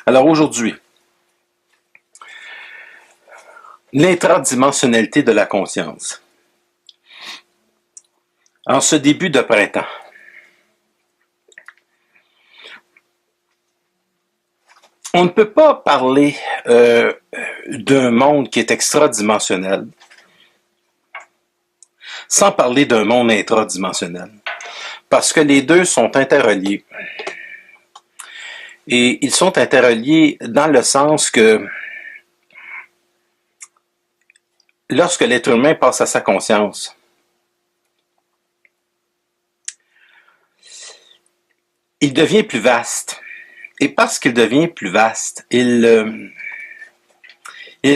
Alors aujourd'hui, l'intradimensionnalité de la conscience. En ce début de printemps, on ne peut pas parler d'un monde qui est extradimensionnel sans parler d'un monde intradimensionnel, parce que les deux sont interreliés. Et ils sont interreliés dans le sens que lorsque l'être humain passe à sa conscience, il devient plus vaste. Et parce qu'il devient plus vaste, il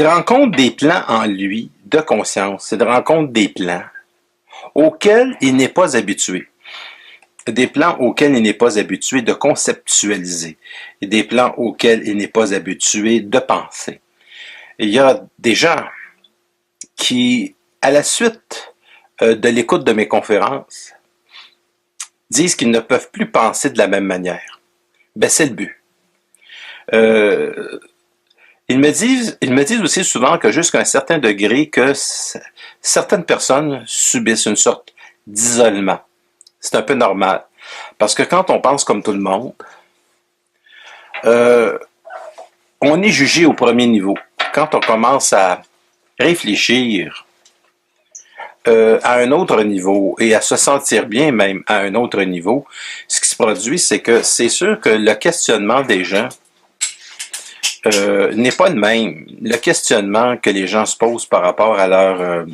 rencontre des plans en lui de conscience. Il rencontre des plans auxquels il n'est pas habitué. Des plans auxquels il n'est pas habitué de conceptualiser. Et des plans auxquels il n'est pas habitué de penser. Il y a des gens qui, à la suite de l'écoute de mes conférences, disent qu'ils ne peuvent plus penser de la même manière. Ben, c'est le but. Ils me disent aussi souvent que jusqu'à un certain degré que certaines personnes subissent une sorte d'isolement. C'est un peu normal. Parce que quand on pense comme tout le monde, on est jugé au premier niveau. Quand on commence à réfléchir à un autre niveau et à se sentir bien même à un autre niveau, ce qui se produit, c'est que c'est sûr que le questionnement des gens n'est pas le même. Le questionnement que les gens se posent par rapport à leur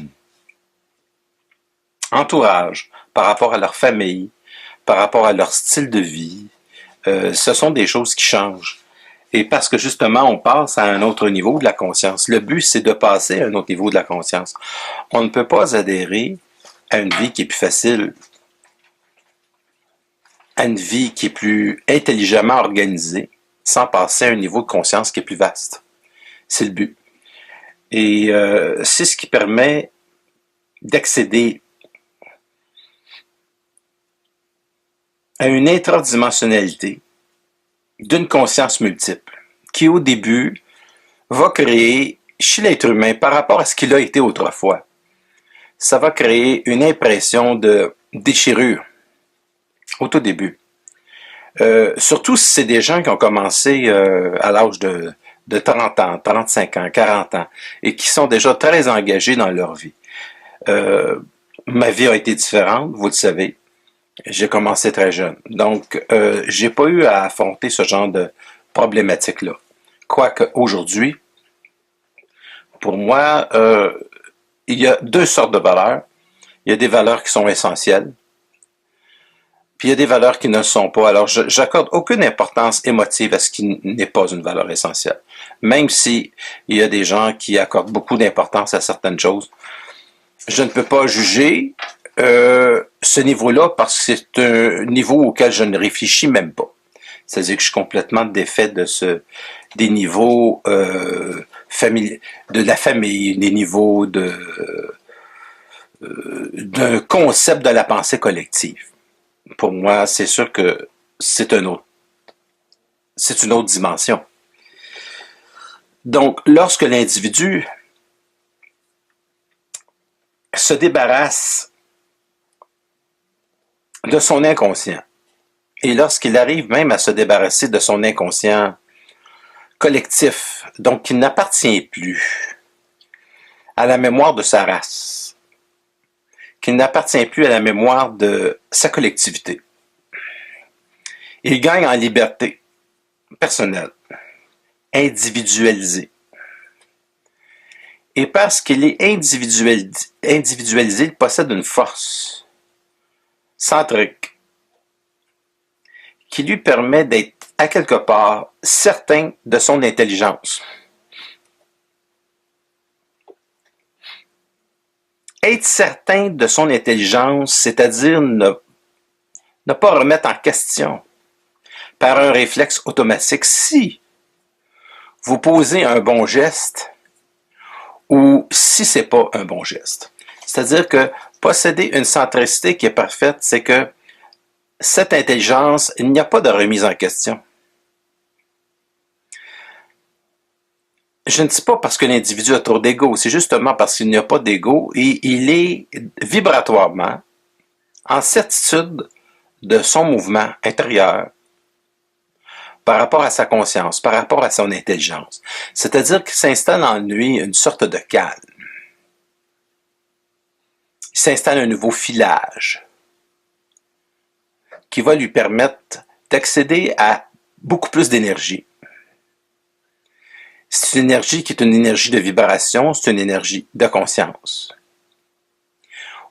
entourage, par rapport à leur famille, par rapport à leur style de vie, ce sont des choses qui changent. Et parce que justement, on passe à un autre niveau de la conscience. Le but, c'est de passer à un autre niveau de la conscience. On ne peut pas adhérer à une vie qui est plus facile, à une vie qui est plus intelligemment organisée, sans passer à un niveau de conscience qui est plus vaste. C'est le but. Et c'est ce qui permet d'accéder à une intradimensionnalité d'une conscience multiple, qui au début va créer chez l'être humain, par rapport à ce qu'il a été autrefois, ça va créer une impression de déchirure au tout début. Surtout si c'est des gens qui ont commencé à l'âge de 30 ans, 35 ans, 40 ans, et qui sont déjà très engagés dans leur vie. Ma vie a été différente, vous le savez. J'ai commencé très jeune. Donc, j'ai pas eu à affronter ce genre de problématique-là. Quoique, aujourd'hui, pour moi, il y a deux sortes de valeurs. Il y a des valeurs qui sont essentielles, puis il y a des valeurs qui ne le sont pas. Alors, j'accorde aucune importance émotive à ce qui n'est pas une valeur essentielle. Même si il y a des gens qui accordent beaucoup d'importance à certaines choses, je ne peux pas juger ce niveau-là parce que c'est un niveau auquel je ne réfléchis même pas. C'est-à-dire que je suis complètement défait de des niveaux de la famille, des niveaux d'un concept de la pensée collective. Pour moi, c'est sûr que c'est une autre dimension. Donc, lorsque l'individu se débarrasse de son inconscient, et lorsqu'il arrive même à se débarrasser de son inconscient collectif, donc qui n'appartient plus à la mémoire de sa race, qui n'appartient plus à la mémoire de sa collectivité, il gagne en liberté personnelle, individualisée. Et parce qu'il est individualisé, il possède une force centrique qui lui permet d'être à quelque part certain de son intelligence. Être certain de son intelligence, c'est-à-dire ne pas remettre en question par un réflexe automatique si vous posez un bon geste ou si c'est pas un bon geste. C'est-à-dire que posséder une centricité qui est parfaite, c'est que cette intelligence, il n'y a pas de remise en question. Je ne dis pas parce que l'individu a trop d'ego, c'est justement parce qu'il n'y a pas d'ego et il est vibratoirement en certitude de son mouvement intérieur par rapport à sa conscience, par rapport à son intelligence. C'est-à-dire qu'il s'installe en lui une sorte de calme. Il s'installe un nouveau filage qui va lui permettre d'accéder à beaucoup plus d'énergie. C'est une énergie qui est une énergie de vibration, c'est une énergie de conscience.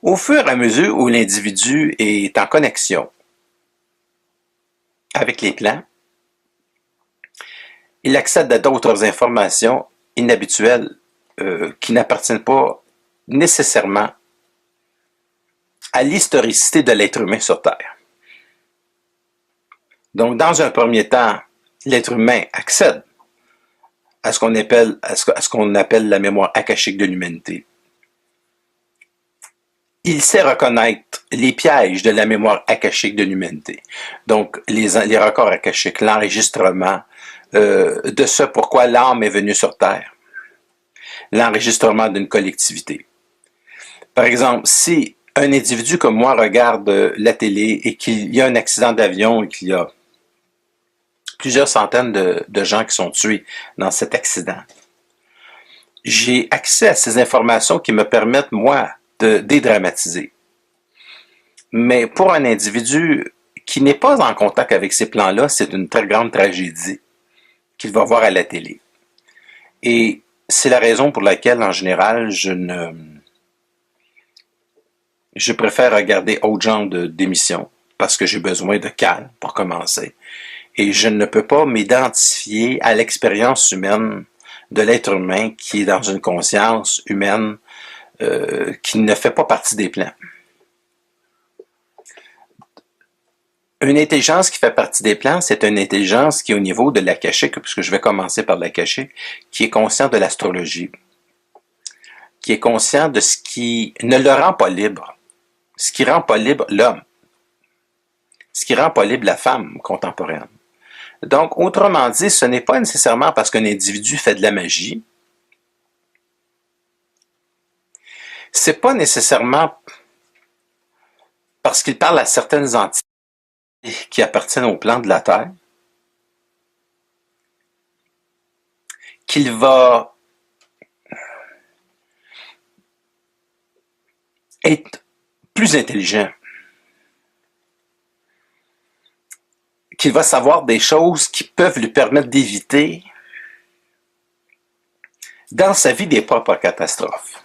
Au fur et à mesure où l'individu est en connexion avec les plans, il accède à d'autres informations inhabituelles qui n'appartiennent pas nécessairement à l'historicité de l'être humain sur Terre. Donc, dans un premier temps, l'être humain accède à ce qu'on appelle la mémoire akashique de l'humanité. Il sait reconnaître les pièges de la mémoire akashique de l'humanité. Donc, les records akashiques, l'enregistrement de ce pourquoi l'âme est venue sur Terre. L'enregistrement d'une collectivité. Par exemple, si un individu comme moi regarde la télé et qu'il y a un accident d'avion et qu'il y a plusieurs centaines de gens qui sont tués dans cet accident, j'ai accès à ces informations qui me permettent, moi, de dédramatiser. Mais pour un individu qui n'est pas en contact avec ces plans-là, c'est une très grande tragédie qu'il va voir à la télé. Et c'est la raison pour laquelle, en général, je préfère regarder autre genre d'émissions parce que j'ai besoin de calme pour commencer. Et je ne peux pas m'identifier à l'expérience humaine de l'être humain qui est dans une conscience humaine qui ne fait pas partie des plans. Une intelligence qui fait partie des plans, c'est une intelligence qui est au niveau de l'akashique, puisque je vais commencer par l'akashique, qui est conscient de l'astrologie, qui est conscient de ce qui ne le rend pas libre, ce qui rend pas libre l'homme, ce qui rend pas libre la femme contemporaine. Donc, autrement dit, ce n'est pas nécessairement parce qu'un individu fait de la magie, c'est pas nécessairement parce qu'il parle à certaines entités qui appartiennent au plan de la Terre qu'il va être plus intelligent, qu'il va savoir des choses qui peuvent lui permettre d'éviter dans sa vie des propres catastrophes.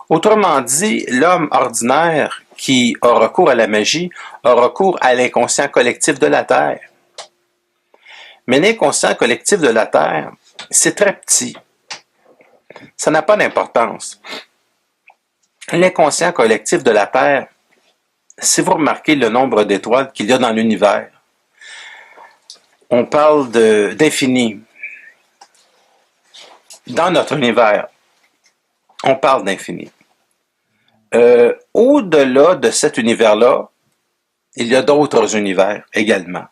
Autrement dit, l'homme ordinaire qui a recours à la magie a recours à l'inconscient collectif de la Terre. Mais l'inconscient collectif de la Terre, c'est très petit. Ça n'a pas d'importance. L'inconscient collectif de la Terre, si vous remarquez le nombre d'étoiles qu'il y a dans l'univers, on parle d'infini. Dans notre univers, on parle d'infini. Au-delà de cet univers-là, il y a d'autres univers également,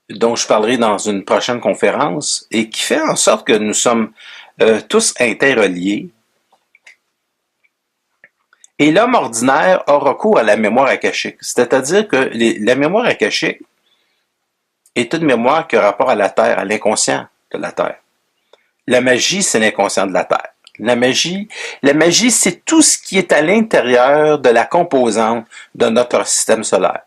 dont je parlerai dans une prochaine conférence, et qui fait en sorte que nous sommes tous interreliés. Et l'homme ordinaire a recours à la mémoire akashique. C'est-à-dire que la mémoire akashique est une mémoire qui a rapport à la Terre, à l'inconscient de la Terre. La magie, c'est l'inconscient de la Terre. La magie, c'est tout ce qui est à l'intérieur de la composante de notre système solaire.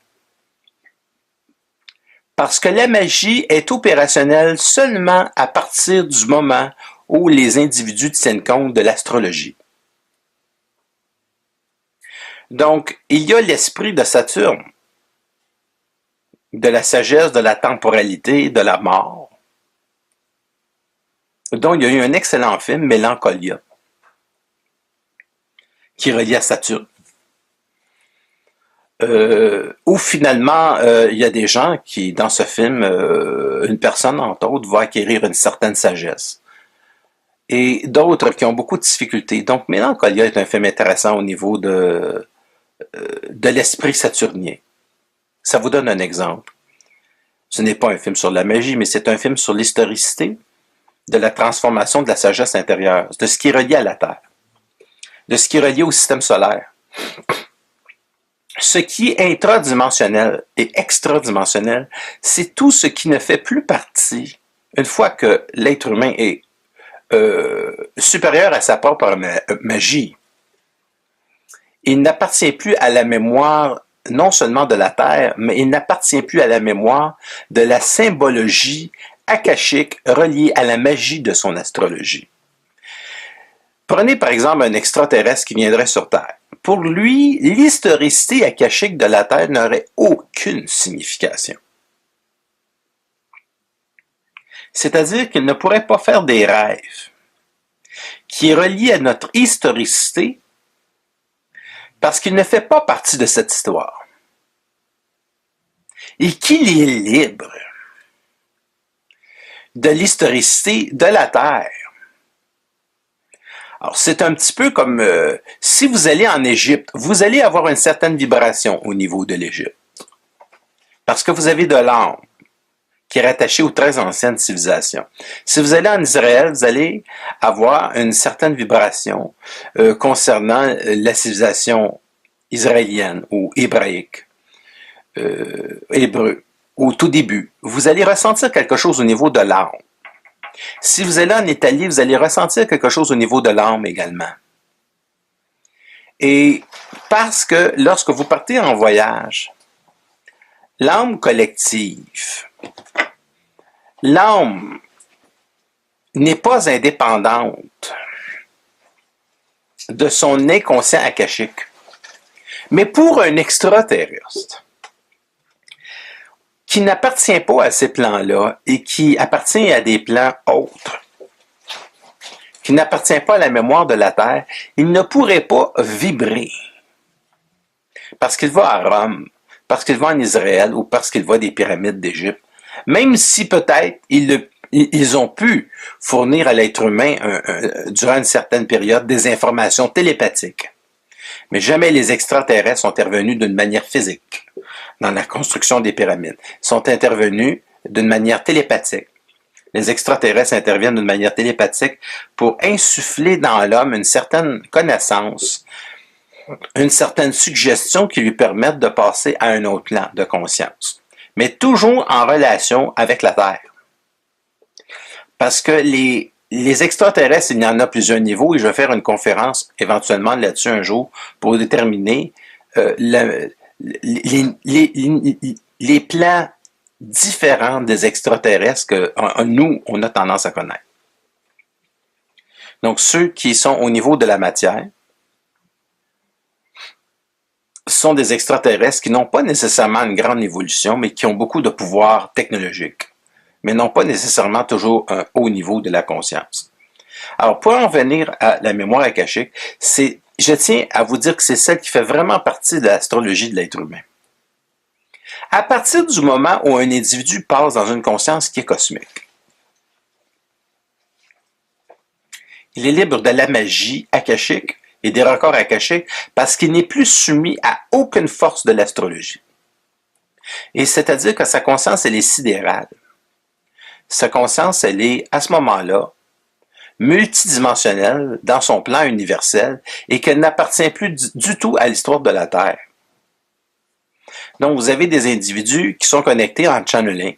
Parce que la magie est opérationnelle seulement à partir du moment où les individus tiennent compte de l'astrologie. Donc, il y a l'esprit de Saturne, de la sagesse, de la temporalité, de la mort. Donc, il y a eu un excellent film, Mélancolia, qui est relié à Saturne. Où finalement, il y a des gens qui, dans ce film, une personne, entre autres, va acquérir une certaine sagesse. Et d'autres qui ont beaucoup de difficultés. Donc, Mélancolia est un film intéressant au niveau de l'esprit saturnien. Ça vous donne un exemple. Ce n'est pas un film sur la magie, mais c'est un film sur l'historicité de la transformation de la sagesse intérieure, de ce qui est relié à la Terre, de ce qui est relié au système solaire. Ce qui est intradimensionnel et extradimensionnel, c'est tout ce qui ne fait plus partie, une fois que l'être humain est supérieur à sa propre magie. Il n'appartient plus à la mémoire non seulement de la Terre, mais il n'appartient plus à la mémoire de la symbologie akashique reliée à la magie de son astrologie. Prenez par exemple un extraterrestre qui viendrait sur Terre. Pour lui, l'historicité akashique de la Terre n'aurait aucune signification. C'est-à-dire qu'il ne pourrait pas faire des rêves qui est relié à notre historicité parce qu'il ne fait pas partie de cette histoire. Et qu'il est libre de l'historicité de la Terre. Alors, c'est un petit peu comme si vous allez en Égypte, vous allez avoir une certaine vibration au niveau de l'Égypte. Parce que vous avez de l'âme qui est rattachée aux très anciennes civilisations. Si vous allez en Israël, vous allez avoir une certaine vibration concernant la civilisation israélienne ou hébraïque, hébreu, au tout début. Vous allez ressentir quelque chose au niveau de l'âme. Si vous allez en Italie, vous allez ressentir quelque chose au niveau de l'âme également. Et parce que lorsque vous partez en voyage, l'âme collective, l'âme n'est pas indépendante de son inconscient akashique. Mais pour un extraterrestre qui n'appartient pas à ces plans-là et qui appartient à des plans autres, qui n'appartient pas à la mémoire de la Terre, il ne pourrait pas vibrer parce qu'il va à Rome, parce qu'il va en Israël ou parce qu'il va des pyramides d'Égypte, même si peut-être ils ont pu fournir à l'être humain durant une certaine période des informations télépathiques. Mais jamais les extraterrestres sont intervenus d'une manière physique dans la construction des pyramides. Ils sont intervenus d'une manière télépathique. Les extraterrestres interviennent d'une manière télépathique pour insuffler dans l'homme une certaine connaissance, une certaine suggestion qui lui permette de passer à un autre plan de conscience. Mais toujours en relation avec la Terre. Parce que les extraterrestres, il y en a plusieurs niveaux et je vais faire une conférence éventuellement là-dessus un jour pour déterminer les plans différents des extraterrestres que nous, on a tendance à connaître. Donc, ceux qui sont au niveau de la matière sont des extraterrestres qui n'ont pas nécessairement une grande évolution, mais qui ont beaucoup de pouvoir technologique, mais n'ont pas nécessairement toujours un haut niveau de la conscience. Alors, pour en venir à la mémoire akashique, je tiens à vous dire que c'est celle qui fait vraiment partie de l'astrologie de l'être humain. À partir du moment où un individu passe dans une conscience qui est cosmique, il est libre de la magie akashique et des records akashiques parce qu'il n'est plus soumis à aucune force de l'astrologie. Et c'est-à-dire que sa conscience, elle est sidérale. Sa conscience, elle est, à ce moment-là, multidimensionnelle dans son plan universel et qu'elle n'appartient plus du tout à l'histoire de la Terre. Donc, vous avez des individus qui sont connectés en channeling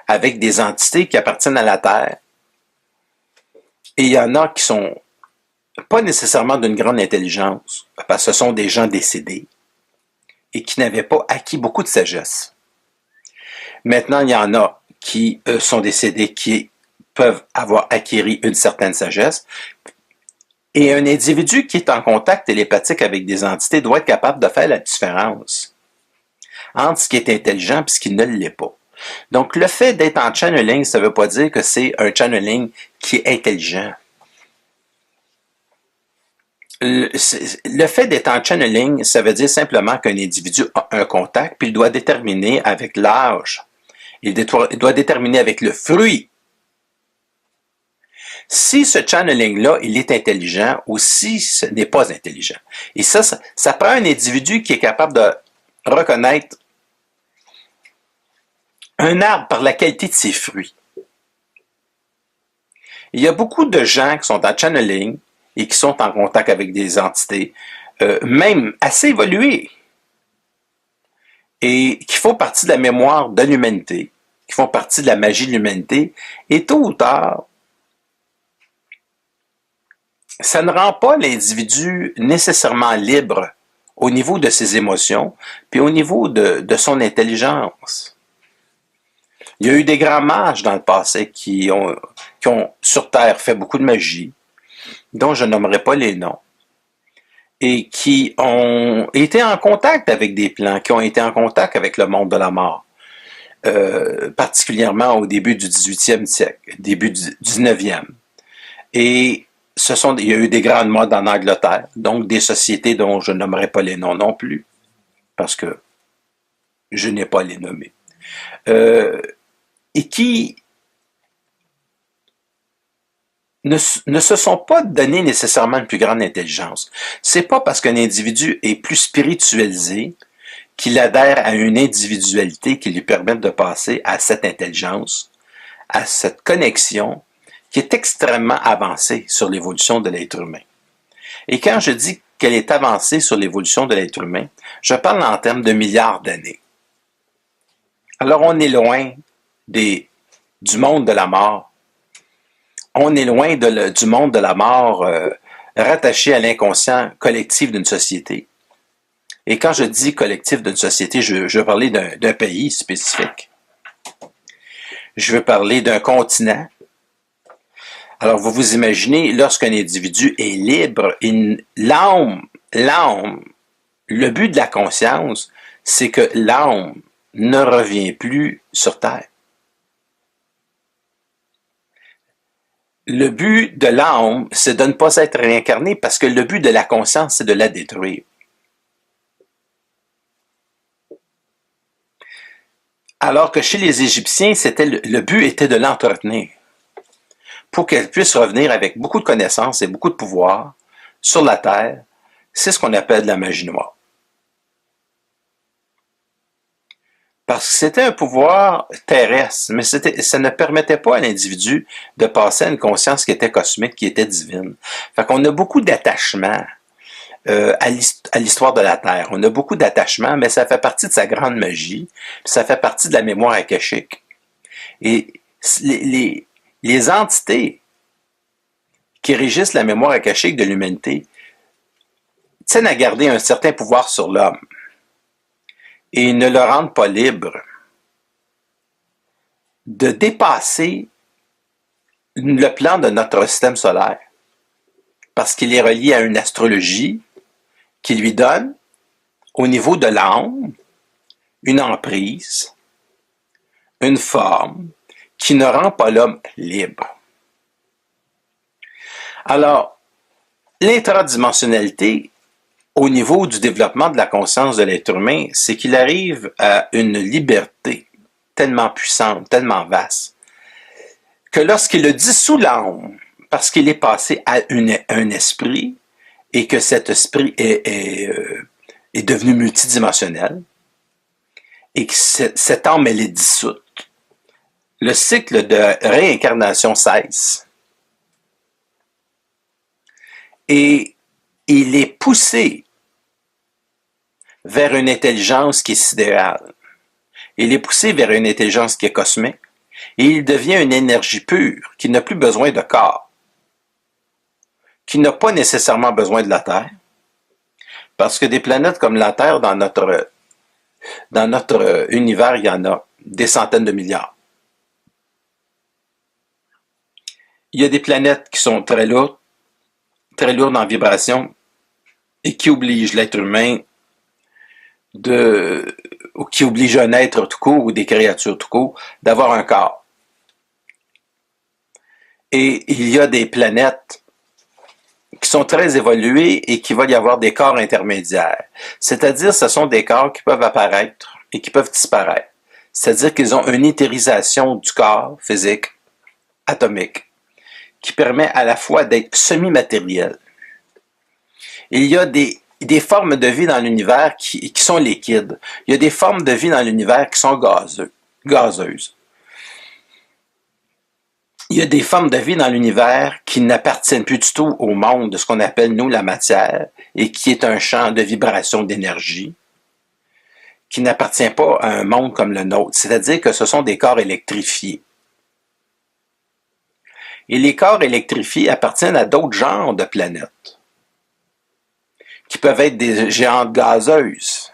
avec des entités qui appartiennent à la Terre. Et il y en a qui sont pas nécessairement d'une grande intelligence, parce que ce sont des gens décédés et qui n'avaient pas acquis beaucoup de sagesse. Maintenant, il y en a qui sont décédés, qui peuvent avoir acquis une certaine sagesse. Et un individu qui est en contact télépathique avec des entités doit être capable de faire la différence entre ce qui est intelligent et ce qui ne l'est pas. Donc, le fait d'être en channeling, ça ne veut pas dire que c'est un channeling qui est intelligent. Le fait d'être en channeling, ça veut dire simplement qu'un individu a un contact, puis il doit déterminer avec l'âge, il doit déterminer avec le fruit si ce channeling-là, il est intelligent ou si ce n'est pas intelligent. Et ça prend un individu qui est capable de reconnaître un arbre par la qualité de ses fruits. Il y a beaucoup de gens qui sont en channeling et qui sont en contact avec des entités, même assez évoluées, et qui font partie de la mémoire de l'humanité, qui font partie de la magie de l'humanité, et tôt ou tard, ça ne rend pas l'individu nécessairement libre au niveau de ses émotions, puis au niveau de son intelligence. Il y a eu des grands mages dans le passé qui ont sur Terre fait beaucoup de magie, dont je nommerai pas les noms, et qui ont été en contact avec des plans, qui ont été en contact avec le monde de la mort, particulièrement au début du 18e siècle, début du 19e. Et il y a eu des grandes modes en Angleterre, donc des sociétés dont je nommerai pas les noms non plus, parce que je n'ai pas à les nommer, et qui ne se sont pas donné nécessairement une plus grande intelligence. C'est pas parce qu'un individu est plus spiritualisé qu'il adhère à une individualité qui lui permette de passer à cette intelligence, à cette connexion qui est extrêmement avancée sur l'évolution de l'être humain. Et quand je dis qu'elle est avancée sur l'évolution de l'être humain, je parle en termes de milliards d'années. Alors on est loin du monde de la mort. On est loin du monde de la mort rattaché à l'inconscient collectif d'une société. Et quand je dis collectif d'une société, je veux parler d'un pays spécifique. Je veux parler d'un continent. Alors, vous vous imaginez, lorsqu'un individu est libre, l'âme, le but de la conscience, c'est que l'âme ne revient plus sur Terre. Le but de l'âme, c'est de ne pas être réincarné parce que le but de la conscience, c'est de la détruire. Alors que chez les Égyptiens, le but était de l'entretenir pour qu'elle puisse revenir avec beaucoup de connaissances et beaucoup de pouvoir sur la Terre. C'est ce qu'on appelle la magie noire. Parce que c'était un pouvoir terrestre, mais ça ne permettait pas à l'individu de passer à une conscience qui était cosmique, qui était divine. Fait qu'on a beaucoup d'attachement à l'histoire de la Terre. On a beaucoup d'attachement, mais ça fait partie de sa grande magie, puis ça fait partie de la mémoire akashique. Et les entités qui régissent la mémoire akashique de l'humanité tiennent à garder un certain pouvoir sur l'homme et ne le rendent pas libre de dépasser le plan de notre système solaire parce qu'il est relié à une astrologie qui lui donne, au niveau de l'âme, une emprise, une forme qui ne rend pas l'homme libre. Alors, l'intradimensionnalité, au niveau du développement de la conscience de l'être humain, c'est qu'il arrive à une liberté tellement puissante, tellement vaste, que lorsqu'il a dissous l'âme, parce qu'il est passé à un esprit, et que cet esprit est devenu multidimensionnel, et que cette âme, elle est dissoute, le cycle de réincarnation cesse. Et il est poussé vers une intelligence qui est sidérale. Il est poussé vers une intelligence qui est cosmique. Et il devient une énergie pure qui n'a plus besoin de corps, qui n'a pas nécessairement besoin de la Terre. Parce que des planètes comme la Terre, dans notre univers, il y en a des centaines de milliards. Il y a des planètes qui sont très lourdes en vibration, et qui obligent l'être humain ou qui obligent un être tout court, ou des créatures tout court, d'avoir un corps. Et il y a des planètes qui sont très évoluées et qui va y avoir des corps intermédiaires. C'est-à-dire, ce sont des corps qui peuvent apparaître et qui peuvent disparaître. C'est-à-dire qu'ils ont une éthérisation du corps physique, atomique, qui permet à la fois d'être semi-matériel. Il y a des formes de vie dans l'univers qui sont liquides. Il y a des formes de vie dans l'univers qui sont gazeuses. Il y a des formes de vie dans l'univers qui n'appartiennent plus du tout au monde de ce qu'on appelle, nous, la matière, et qui est un champ de vibration d'énergie, qui n'appartient pas à un monde comme le nôtre. C'est-à-dire que ce sont des corps électrifiés. Et les corps électrifiés appartiennent à d'autres genres de planètes, qui peuvent être des géantes gazeuses,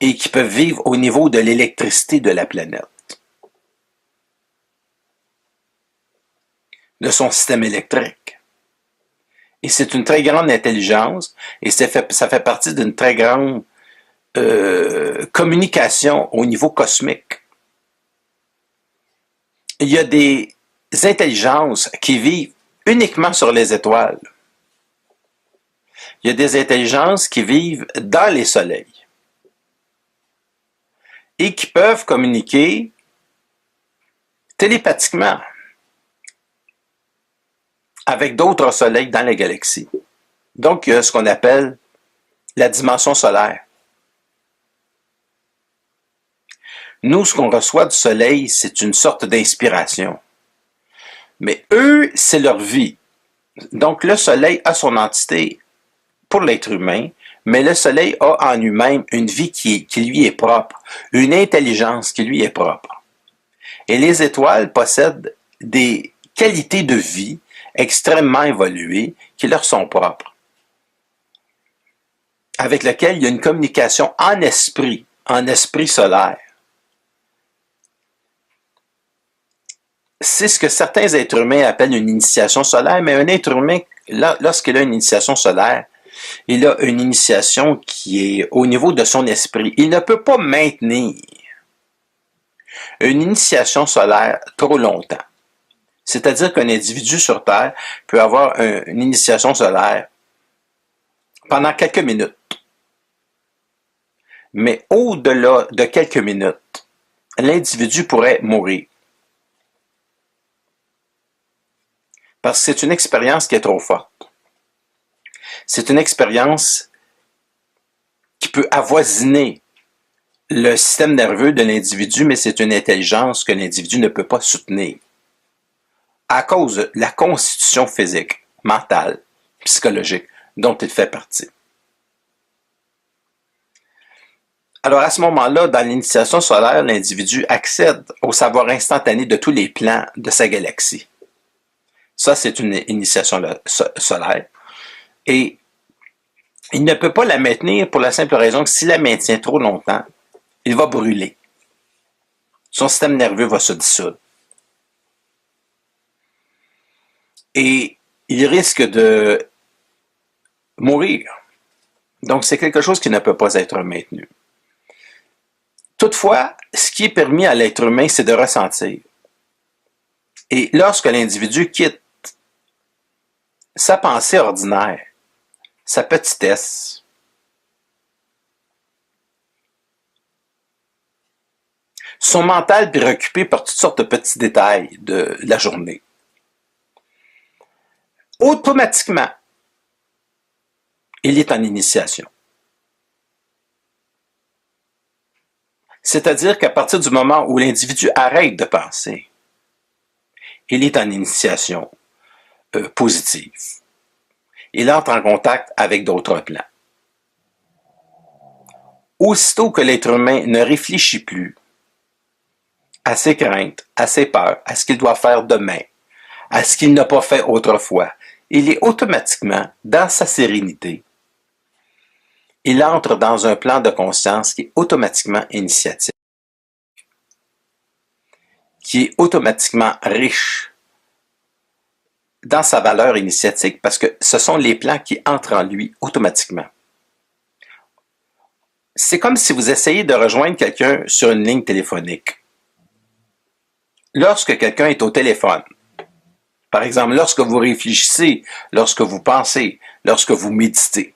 et qui peuvent vivre au niveau de l'électricité de la planète, de son système électrique. Et c'est une très grande intelligence, et ça fait partie d'une très grande communication au niveau cosmique. Il y a des intelligences qui vivent uniquement sur les étoiles. Il y a des intelligences qui vivent dans les soleils et qui peuvent communiquer télépathiquement avec d'autres soleils dans la galaxie. Donc, il y a ce qu'on appelle la dimension solaire. Nous, ce qu'on reçoit du soleil, c'est une sorte d'inspiration. Mais eux, c'est leur vie. Donc, le soleil a son entité pour l'être humain, mais le soleil a en lui-même une vie qui lui est propre, une intelligence qui lui est propre. Et les étoiles possèdent des qualités de vie extrêmement évoluées qui leur sont propres, avec lesquelles il y a une communication en esprit solaire. C'est ce que certains êtres humains appellent une initiation solaire, mais un être humain, lorsqu'il a une initiation solaire, il a une initiation qui est au niveau de son esprit. Il ne peut pas maintenir une initiation solaire trop longtemps. C'est-à-dire qu'un individu sur Terre peut avoir une initiation solaire pendant quelques minutes. Mais au-delà de quelques minutes, l'individu pourrait mourir. Parce que c'est une expérience qui est trop forte. C'est une expérience qui peut avoisiner le système nerveux de l'individu, mais c'est une intelligence que l'individu ne peut pas soutenir à cause de la constitution physique, mentale, psychologique dont il fait partie. Alors à ce moment-là, dans l'initiation solaire, l'individu accède au savoir instantané de tous les plans de sa galaxie. Ça, c'est une initiation solaire. Et il ne peut pas la maintenir pour la simple raison que s'il la maintient trop longtemps, il va brûler. Son système nerveux va se dissoudre. Et il risque de mourir. Donc, c'est quelque chose qui ne peut pas être maintenu. Toutefois, ce qui est permis à l'être humain, c'est de ressentir. Et lorsque l'individu quitte sa pensée ordinaire, sa petitesse, son mental préoccupé par toutes sortes de petits détails de la journée, automatiquement, il est en initiation. C'est-à-dire qu'à partir du moment où l'individu arrête de penser, il est en initiation positive. Il entre en contact avec d'autres plans. Aussitôt que l'être humain ne réfléchit plus à ses craintes, à ses peurs, à ce qu'il doit faire demain, à ce qu'il n'a pas fait autrefois, il est automatiquement dans sa sérénité. Il entre dans un plan de conscience qui est automatiquement initiatique, qui est automatiquement riche dans sa valeur initiatique parce que ce sont les plans qui entrent en lui automatiquement. C'est comme si vous essayez de rejoindre quelqu'un sur une ligne téléphonique. Lorsque quelqu'un est au téléphone, par exemple, lorsque vous réfléchissez, lorsque vous pensez, lorsque vous méditez,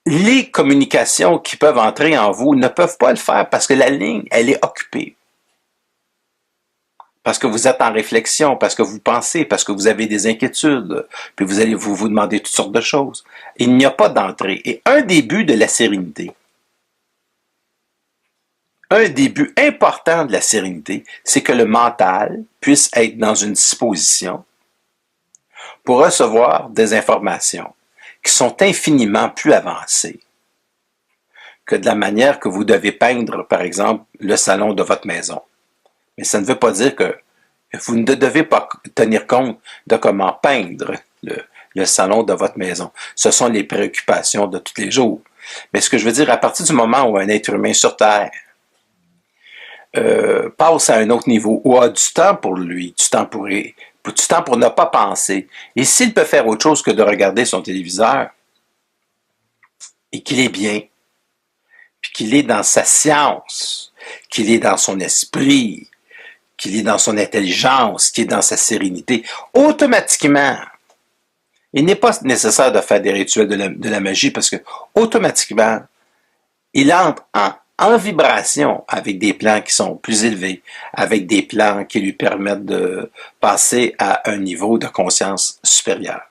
les communications qui peuvent entrer en vous ne peuvent pas le faire parce que la ligne, elle est occupée. Parce que vous êtes en réflexion, parce que vous pensez, parce que vous avez des inquiétudes, puis vous allez vous demander toutes sortes de choses. Il n'y a pas d'entrée. Et un des buts de la sérénité, un des buts importants de la sérénité, c'est que le mental puisse être dans une disposition pour recevoir des informations qui sont infiniment plus avancées que de la manière que vous devez peindre, par exemple, le salon de votre maison. Mais ça ne veut pas dire que vous ne devez pas tenir compte de comment peindre le salon de votre maison. Ce sont les préoccupations de tous les jours. Mais ce que je veux dire, à partir du moment où un être humain sur Terre passe à un autre niveau, ou a du temps pour lui, du temps pour ne pas penser, et s'il peut faire autre chose que de regarder son téléviseur, et qu'il est bien, puis qu'il est dans sa science, qu'il est dans son esprit, qu'il est dans son intelligence, qu'il est dans sa sérénité, automatiquement, il n'est pas nécessaire de faire des rituels de la magie parce que automatiquement, il entre en vibration avec des plans qui sont plus élevés, avec des plans qui lui permettent de passer à un niveau de conscience supérieur.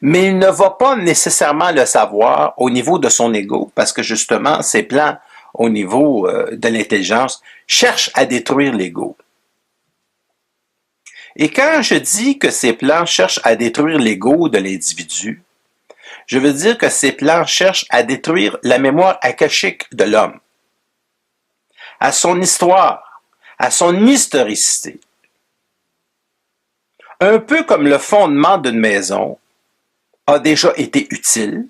Mais il ne va pas nécessairement le savoir au niveau de son ego parce que justement, ces plans au niveau de l'intelligence cherchent à détruire l'ego. Et quand je dis que ces plans cherchent à détruire l'ego de l'individu, je veux dire que ces plans cherchent à détruire la mémoire akashique de l'homme, à son histoire, à son historicité. Un peu comme le fondement d'une maison a déjà été utile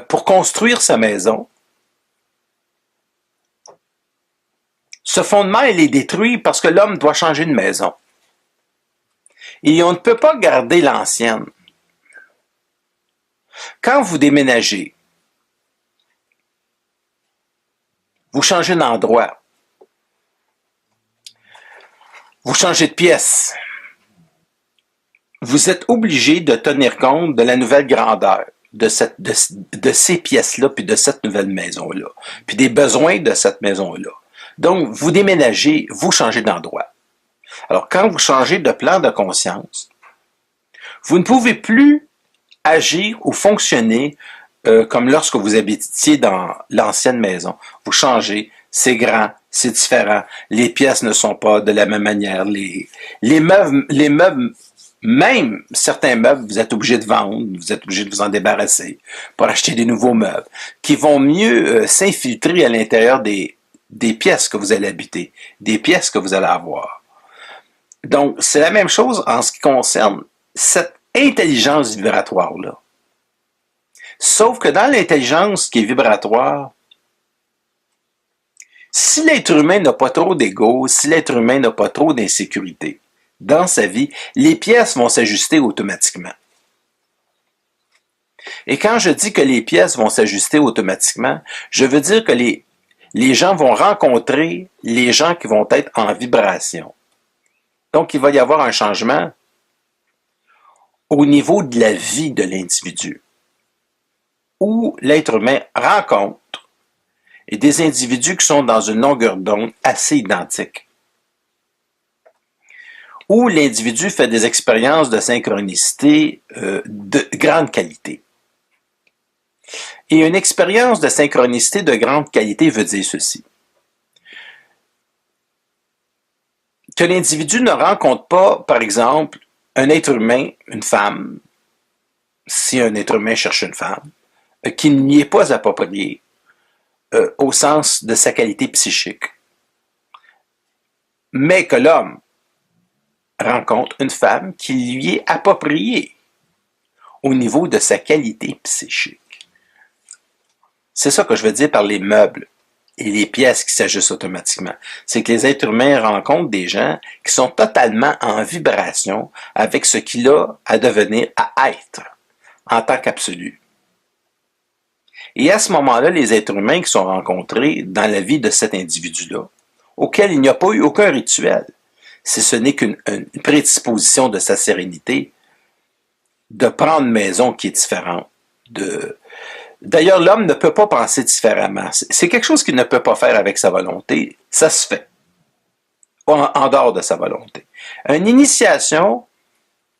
pour construire sa maison. Ce fondement, il est détruit parce que l'homme doit changer de maison. Et on ne peut pas garder l'ancienne. Quand vous déménagez, vous changez d'endroit, vous changez de pièce, vous êtes obligé de tenir compte de la nouvelle grandeur de ces pièces-là, puis de cette nouvelle maison-là, puis des besoins de cette maison-là. Donc, vous déménagez, vous changez d'endroit. Alors, quand vous changez de plan de conscience, vous ne pouvez plus agir ou fonctionner comme lorsque vous habitiez dans l'ancienne maison. Vous changez, c'est grand, c'est différent, les pièces ne sont pas de la même manière, les meubles, même certains meubles, vous êtes obligé de vendre, vous êtes obligé de vous en débarrasser pour acheter des nouveaux meubles qui vont mieux s'infiltrer à l'intérieur des pièces que vous allez habiter, des pièces que vous allez avoir. Donc, c'est la même chose en ce qui concerne cette intelligence vibratoire-là. Sauf que dans l'intelligence qui est vibratoire, si l'être humain n'a pas trop d'ego, si l'être humain n'a pas trop d'insécurité dans sa vie, les pièces vont s'ajuster automatiquement. Et quand je dis que les pièces vont s'ajuster automatiquement, je veux dire que les gens vont rencontrer les gens qui vont être en vibration. Donc, il va y avoir un changement au niveau de la vie de l'individu, où l'être humain rencontre des individus qui sont dans une longueur d'onde assez identique, où l'individu fait des expériences de synchronicité de grande qualité. Et une expérience de synchronicité de grande qualité veut dire ceci. Que l'individu ne rencontre pas, par exemple, un être humain, une femme, si un être humain cherche une femme, qui ne lui est pas approprié au sens de sa qualité psychique, mais que l'homme rencontre une femme qui lui est appropriée au niveau de sa qualité psychique. C'est ça que je veux dire par les meubles et les pièces qui s'ajustent automatiquement. C'est que les êtres humains rencontrent des gens qui sont totalement en vibration avec ce qu'il a à devenir, à être, en tant qu'absolu. Et à ce moment-là, les êtres humains qui sont rencontrés dans la vie de cet individu-là, auquel il n'y a pas eu aucun rituel, si ce n'est qu'une prédisposition de sa sérénité, de prendre une maison qui est différente. D'ailleurs, l'homme ne peut pas penser différemment. C'est quelque chose qu'il ne peut pas faire avec sa volonté. Ça se fait. En dehors de sa volonté. Une initiation,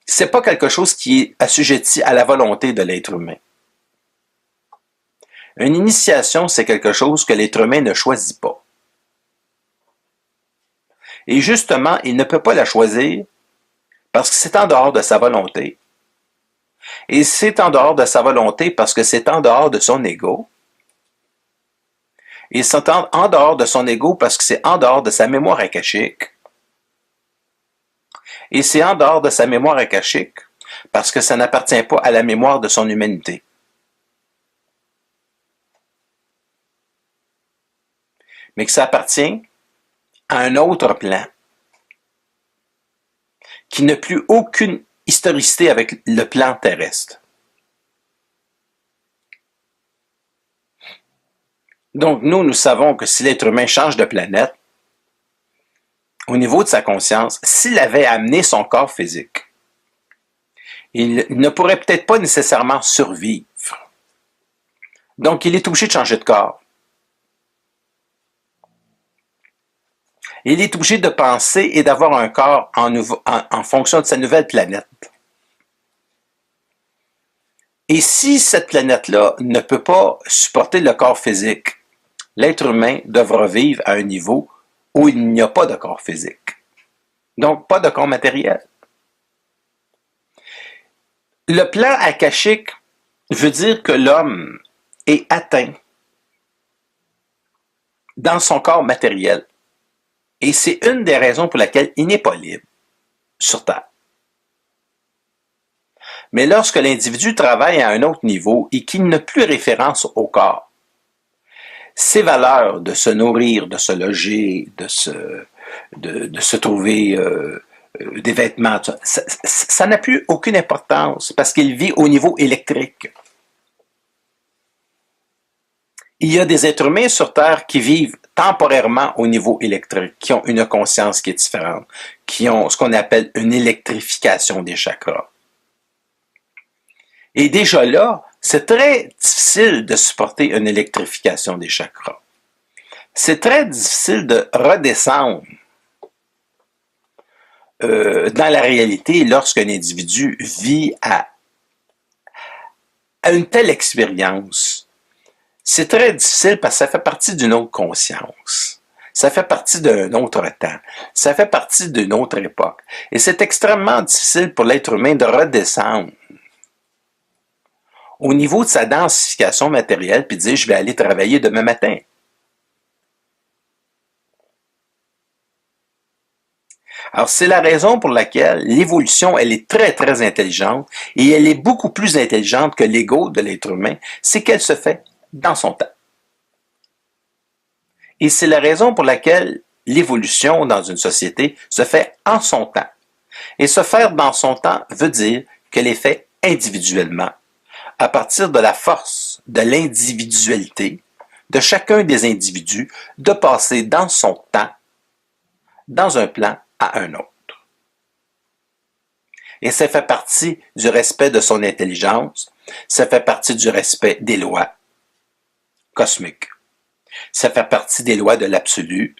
c'est pas quelque chose qui est assujetti à la volonté de l'être humain. Une initiation, c'est quelque chose que l'être humain ne choisit pas. Et justement, il ne peut pas la choisir parce que c'est en dehors de sa volonté. Et c'est en dehors de sa volonté parce que c'est en dehors de son ego. Et c'est en dehors de son ego parce que c'est en dehors de sa mémoire akashique. Et c'est en dehors de sa mémoire akashique parce que ça n'appartient pas à la mémoire de son humanité. Mais que ça appartient à un autre plan qui n'a plus aucune historicité avec le plan terrestre. Donc nous savons que si l'être humain change de planète, au niveau de sa conscience, s'il avait amené son corps physique, il ne pourrait peut-être pas nécessairement survivre. Donc il est obligé de changer de corps. Il est obligé de penser et d'avoir un corps en fonction de sa nouvelle planète. Et si cette planète-là ne peut pas supporter le corps physique, l'être humain devra vivre à un niveau où il n'y a pas de corps physique. Donc, pas de corps matériel. Le plan akashique veut dire que l'homme est atteint dans son corps matériel. Et c'est une des raisons pour laquelle il n'est pas libre sur Terre. Mais lorsque l'individu travaille à un autre niveau et qu'il n'a plus référence au corps, ses valeurs de se nourrir, de se loger, de se trouver des vêtements, ça n'a plus aucune importance parce qu'il vit au niveau électrique. Il y a des êtres humains sur Terre qui vivent temporairement au niveau électrique, qui ont une conscience qui est différente, qui ont ce qu'on appelle une électrification des chakras. Et déjà là, c'est très difficile de supporter une électrification des chakras. C'est très difficile de redescendre dans la réalité lorsqu'un individu vit à une telle expérience. C'est très difficile parce que ça fait partie d'une autre conscience. Ça fait partie d'un autre temps. Ça fait partie d'une autre époque. Et c'est extrêmement difficile pour l'être humain de redescendre au niveau de sa densification matérielle puis de dire je vais aller travailler demain matin. Alors, c'est la raison pour laquelle l'évolution, elle est très, très intelligente et elle est beaucoup plus intelligente que l'ego de l'être humain. C'est qu'elle se fait dans son temps. Et c'est la raison pour laquelle l'évolution dans une société se fait en son temps. Et se faire dans son temps veut dire qu'elle est faite individuellement, à partir de la force de l'individualité de chacun des individus de passer dans son temps, dans un plan à un autre. Et ça fait partie du respect de son intelligence, ça fait partie du respect des lois cosmiques. Ça fait partie des lois de l'absolu,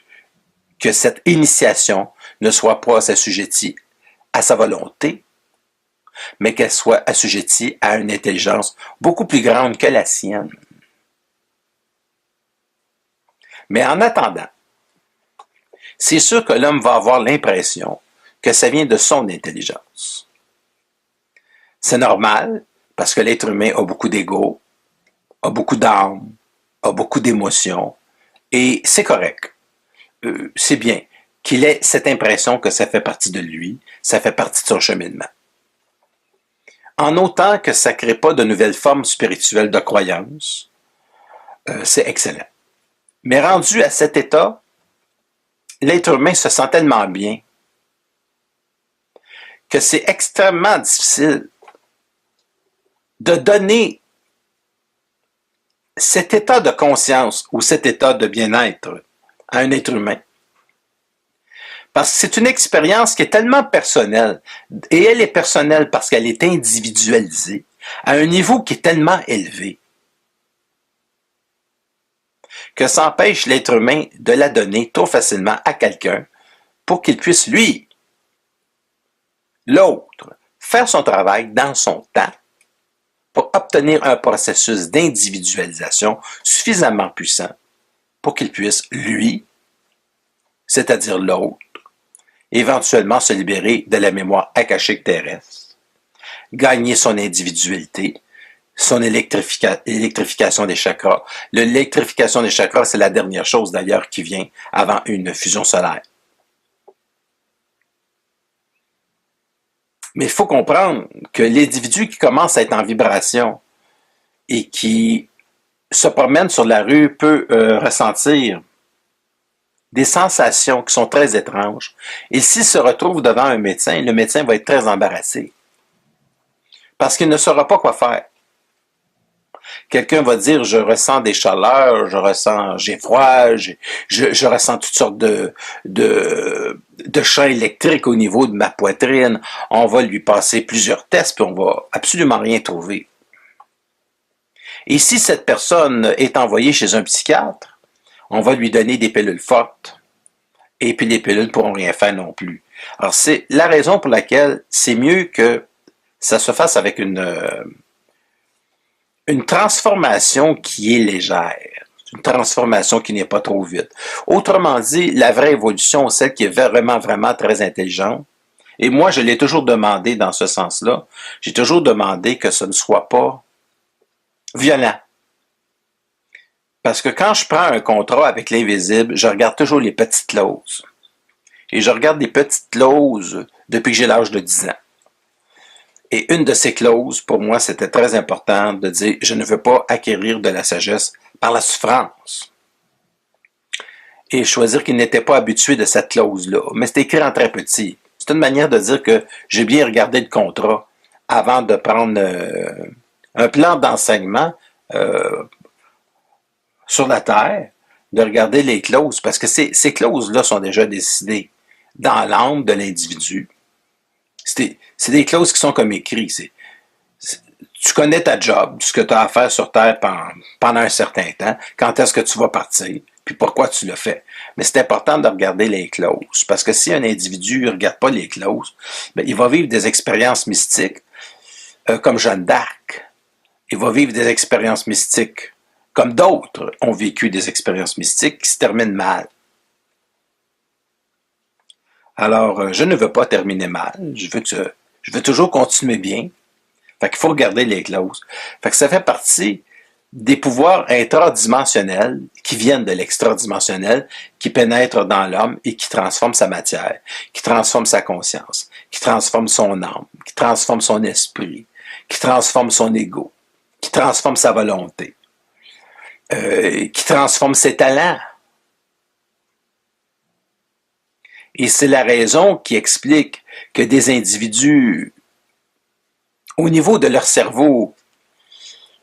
que cette initiation ne soit pas assujettie à sa volonté, mais qu'elle soit assujettie à une intelligence beaucoup plus grande que la sienne. Mais en attendant, c'est sûr que l'homme va avoir l'impression que ça vient de son intelligence. C'est normal, parce que l'être humain a beaucoup d'ego, a beaucoup d'âme, a beaucoup d'émotions, et c'est correct. C'est bien qu'il ait cette impression que ça fait partie de lui, ça fait partie de son cheminement. En autant que ça ne crée pas de nouvelles formes spirituelles de croyance, c'est excellent. Mais rendu à cet état, l'être humain se sent tellement bien que c'est extrêmement difficile de donner cet état de conscience ou cet état de bien-être à un être humain. Parce que c'est une expérience qui est tellement personnelle, et elle est personnelle parce qu'elle est individualisée, à un niveau qui est tellement élevé, que ça empêche l'être humain de la donner trop facilement à quelqu'un pour qu'il puisse, lui, l'autre, faire son travail dans son temps, obtenir un processus d'individualisation suffisamment puissant pour qu'il puisse, lui, c'est-à-dire l'autre, éventuellement se libérer de la mémoire akashique terrestre, gagner son individualité, son électrification des chakras. L'électrification des chakras, c'est la dernière chose d'ailleurs qui vient avant une fusion solaire. Mais il faut comprendre que l'individu qui commence à être en vibration et qui se promène sur la rue peut ressentir des sensations qui sont très étranges. Et s'il se retrouve devant un médecin, le médecin va être très embarrassé parce qu'il ne saura pas quoi faire. Quelqu'un va dire, je ressens des chaleurs, j'ai froid, je ressens toutes sortes de champs électriques au niveau de ma poitrine. On va lui passer plusieurs tests, puis on va absolument rien trouver. Et si cette personne est envoyée chez un psychiatre, on va lui donner des pilules fortes, et puis les pilules ne pourront rien faire non plus. Alors c'est la raison pour laquelle c'est mieux que ça se fasse avec une transformation qui est légère, une transformation qui n'est pas trop vite. Autrement dit, la vraie évolution, celle qui est vraiment, vraiment très intelligente, et moi je l'ai toujours demandé dans ce sens-là, j'ai toujours demandé que ce ne soit pas violent. Parce que quand je prends un contrat avec l'invisible, je regarde toujours les petites clauses. Et je regarde les petites clauses depuis que j'ai l'âge de 10 ans. Et une de ces clauses, pour moi, c'était très important de dire « Je ne veux pas acquérir de la sagesse par la souffrance ». Et choisir qu'il n'était pas habitué de cette clause-là. Mais c'est écrit en très petit. C'est une manière de dire que j'ai bien regardé le contrat avant de prendre un plan d'enseignement sur la Terre, de regarder les clauses, parce que ces clauses-là sont déjà décidées dans l'âme de l'individu. C'est des clauses qui sont comme écrites. Tu connais ta job, ce que tu as à faire sur Terre pendant un certain temps, quand est-ce que tu vas partir, puis pourquoi tu le fais. Mais c'est important de regarder les clauses, parce que si un individu ne regarde pas les clauses, ben, il va vivre des expériences mystiques, comme Jeanne d'Arc. Il va vivre des expériences mystiques, comme d'autres ont vécu des expériences mystiques qui se terminent mal. Alors, je ne veux pas terminer mal. Je veux toujours continuer bien. Fait qu'il faut regarder les clauses. Fait que ça fait partie des pouvoirs intradimensionnels qui viennent de l'extradimensionnel, qui pénètrent dans l'homme et qui transforment sa matière, qui transforment sa conscience, qui transforment son âme, qui transforment son esprit, qui transforment son ego, qui transforment sa volonté, qui transforment ses talents. Et c'est la raison qui explique que des individus, au niveau de leur cerveau,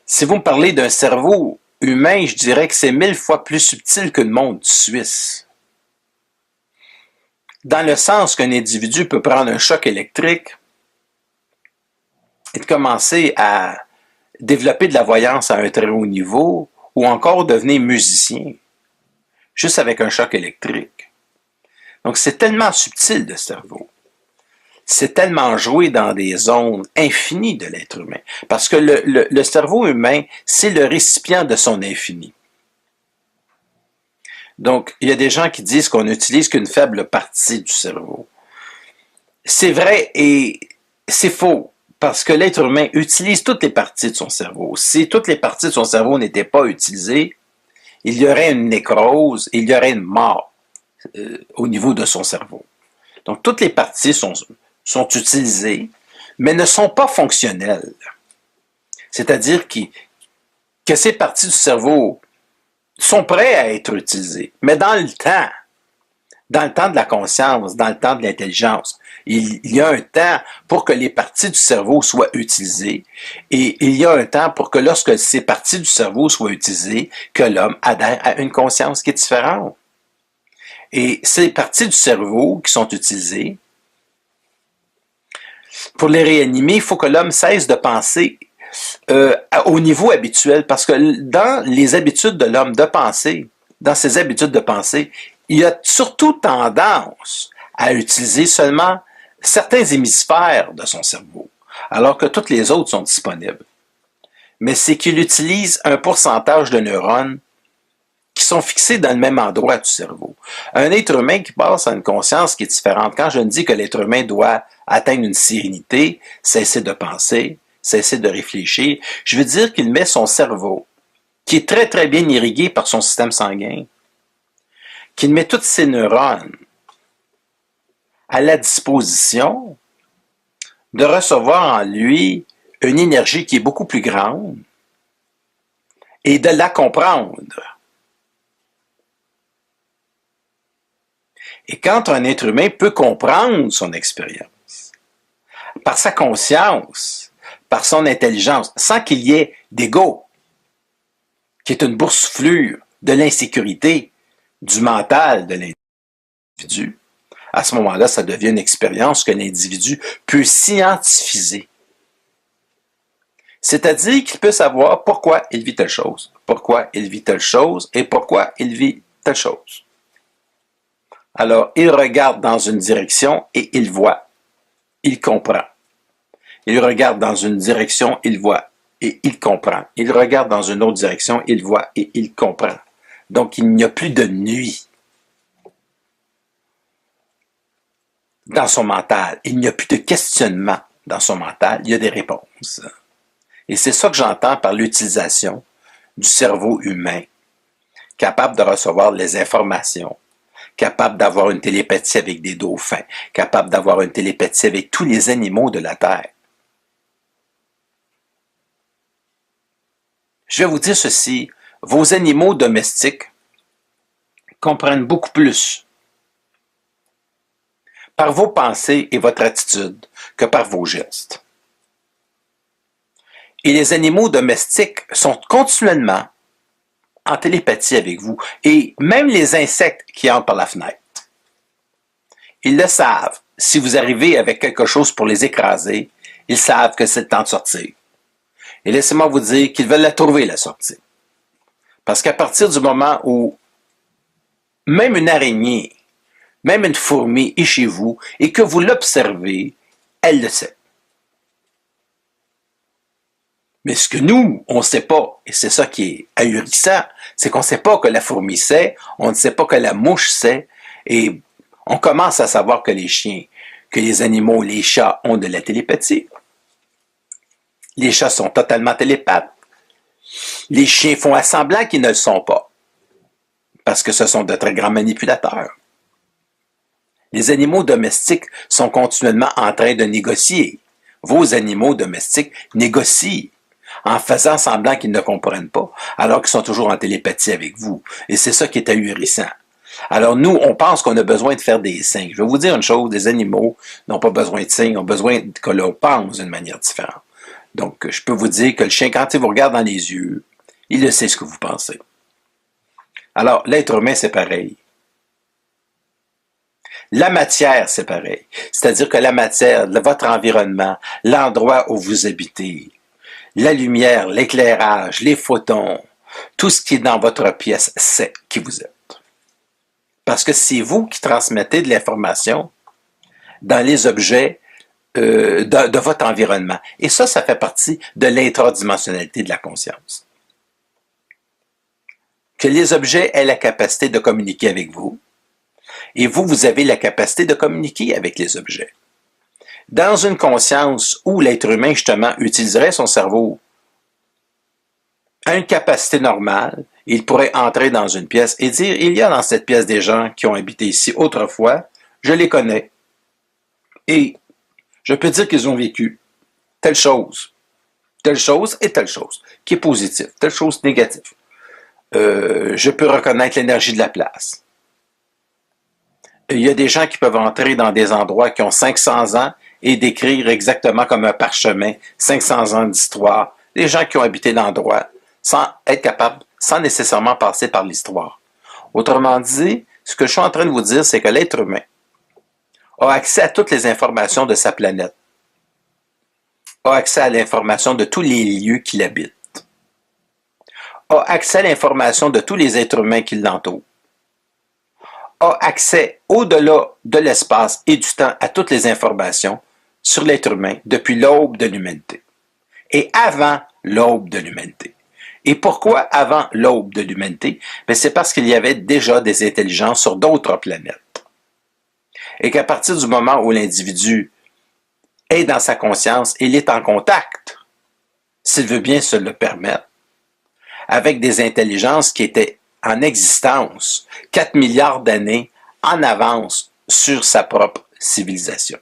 si vous me parlez d'un cerveau humain, je dirais que c'est 1000 fois plus subtil qu'une montre suisse. Dans le sens qu'un individu peut prendre un choc électrique et de commencer à développer de la voyance à un très haut niveau ou encore devenir musicien, juste avec un choc électrique. Donc c'est tellement subtil le cerveau. C'est tellement joué dans des zones infinies de l'être humain. Parce que le cerveau humain, c'est le récipient de son infini. Donc, il y a des gens qui disent qu'on n'utilise qu'une faible partie du cerveau. C'est vrai et c'est faux. Parce que l'être humain utilise toutes les parties de son cerveau. Si toutes les parties de son cerveau n'étaient pas utilisées, il y aurait une nécrose, il y aurait une mort au niveau de son cerveau. Donc, toutes les parties sont utilisées, mais ne sont pas fonctionnelles. C'est-à-dire que ces parties du cerveau sont prêtes à être utilisées, mais dans le temps de la conscience, dans le temps de l'intelligence, il y a un temps pour que les parties du cerveau soient utilisées et il y a un temps pour que lorsque ces parties du cerveau soient utilisées, que l'homme adhère à une conscience qui est différente. Et ces parties du cerveau qui sont utilisées, pour les réanimer, il faut que l'homme cesse de penser au niveau habituel, parce que dans les habitudes de l'homme de penser, dans ses habitudes de pensée, il a surtout tendance à utiliser seulement certains hémisphères de son cerveau, alors que toutes les autres sont disponibles. mais c'est qu'il utilise un pourcentage de neurones qui sont fixés dans le même endroit du cerveau. Un être humain qui passe à une conscience qui est différente. Quand je ne dis que l'être humain doit atteindre une sérénité, cesser de penser, cesser de réfléchir, je veux dire qu'il met son cerveau, qui est très très bien irrigué par son système sanguin, qu'il met tous ses neurones à la disposition de recevoir en lui une énergie qui est beaucoup plus grande et de la comprendre. Et quand un être humain peut comprendre son expérience, par sa conscience, par son intelligence, sans qu'il y ait d'ego, qui est une boursouflure de l'insécurité, du mental de l'individu, à ce moment-là, ça devient une expérience que l'individu peut scientifiser. C'est-à-dire qu'il peut savoir pourquoi il vit telle chose, pourquoi il vit telle chose et pourquoi il vit telle chose. Alors, il regarde dans une direction et il voit, il comprend. Il regarde dans une direction, il voit et il comprend. Il regarde dans une autre direction, il voit et il comprend. Donc, il n'y a plus de nuit dans son mental. Il n'y a plus de questionnement dans son mental. Il y a des réponses. Et c'est ça que j'entends par l'utilisation du cerveau humain, capable de recevoir les informations, capable d'avoir une télépathie avec des dauphins, capable d'avoir une télépathie avec tous les animaux de la Terre. Je vais vous dire ceci, vos animaux domestiques comprennent beaucoup plus par vos pensées et votre attitude que par vos gestes. Et les animaux domestiques sont continuellement en télépathie avec vous. Et même les insectes qui entrent par la fenêtre, ils le savent. Si vous arrivez avec quelque chose pour les écraser, ils savent que c'est le temps de sortir. Et laissez-moi vous dire qu'ils veulent la trouver, la sortie. Parce qu'à partir du moment où même une araignée, même une fourmi est chez vous et que vous l'observez, elle le sait. Mais ce que nous, on ne sait pas, et c'est ça qui est ahurissant, c'est qu'on ne sait pas que la fourmi sait, on ne sait pas que la mouche sait, et on commence à savoir que les chiens, que les animaux, les chats ont de la télépathie. Les chats sont totalement télépathes. Les chiens font à semblant qu'ils ne le sont pas, parce que ce sont de très grands manipulateurs. Les animaux domestiques sont continuellement en train de négocier. Vos animaux domestiques négocient en faisant semblant qu'ils ne comprennent pas, alors qu'ils sont toujours en télépathie avec vous. Et c'est ça qui est ahurissant. Alors nous, on pense qu'on a besoin de faire des signes. Je vais vous dire une chose, les animaux n'ont pas besoin de signes, ont besoin que l'on pense d'une manière différente. Donc, je peux vous dire que le chien, quand il vous regarde dans les yeux, il le sait ce que vous pensez. Alors, l'être humain, c'est pareil. La matière, c'est pareil. C'est-à-dire que la matière, votre environnement, l'endroit où vous habitez, la lumière, l'éclairage, les photons, tout ce qui est dans votre pièce sait qui vous êtes. Parce que c'est vous qui transmettez de l'information dans les objets de votre environnement. Et ça fait partie de l'intradimensionnalité de la conscience. Que les objets aient la capacité de communiquer avec vous, et vous, vous avez la capacité de communiquer avec les objets. Dans une conscience où l'être humain, justement, utiliserait son cerveau à une capacité normale, il pourrait entrer dans une pièce et dire, il y a dans cette pièce des gens qui ont habité ici autrefois, je les connais, et je peux dire qu'ils ont vécu telle chose et telle chose, qui est positive, telle chose négative. Je peux reconnaître l'énergie de la place. Il y a des gens qui peuvent entrer dans des endroits qui ont 500 ans et décrire exactement comme un parchemin 500 ans d'histoire, des gens qui ont habité l'endroit sans être capables, sans nécessairement passer par l'histoire. Autrement dit, ce que je suis en train de vous dire, c'est que l'être humain a accès à toutes les informations de sa planète, a accès à l'information de tous les lieux qu'il habite, a accès à l'information de tous les êtres humains qui l'entourent, a accès au-delà de l'espace et du temps à toutes les informations sur l'être humain depuis l'aube de l'humanité. et avant l'aube de l'humanité. Et pourquoi avant l'aube de l'humanité? Ben, c'est parce qu'il y avait déjà des intelligences sur d'autres planètes. Et qu'à partir du moment où l'individu est dans sa conscience, il est en contact, s'il veut bien se le permettre, avec des intelligences qui étaient en existence 4 milliards d'années en avance sur sa propre civilisation.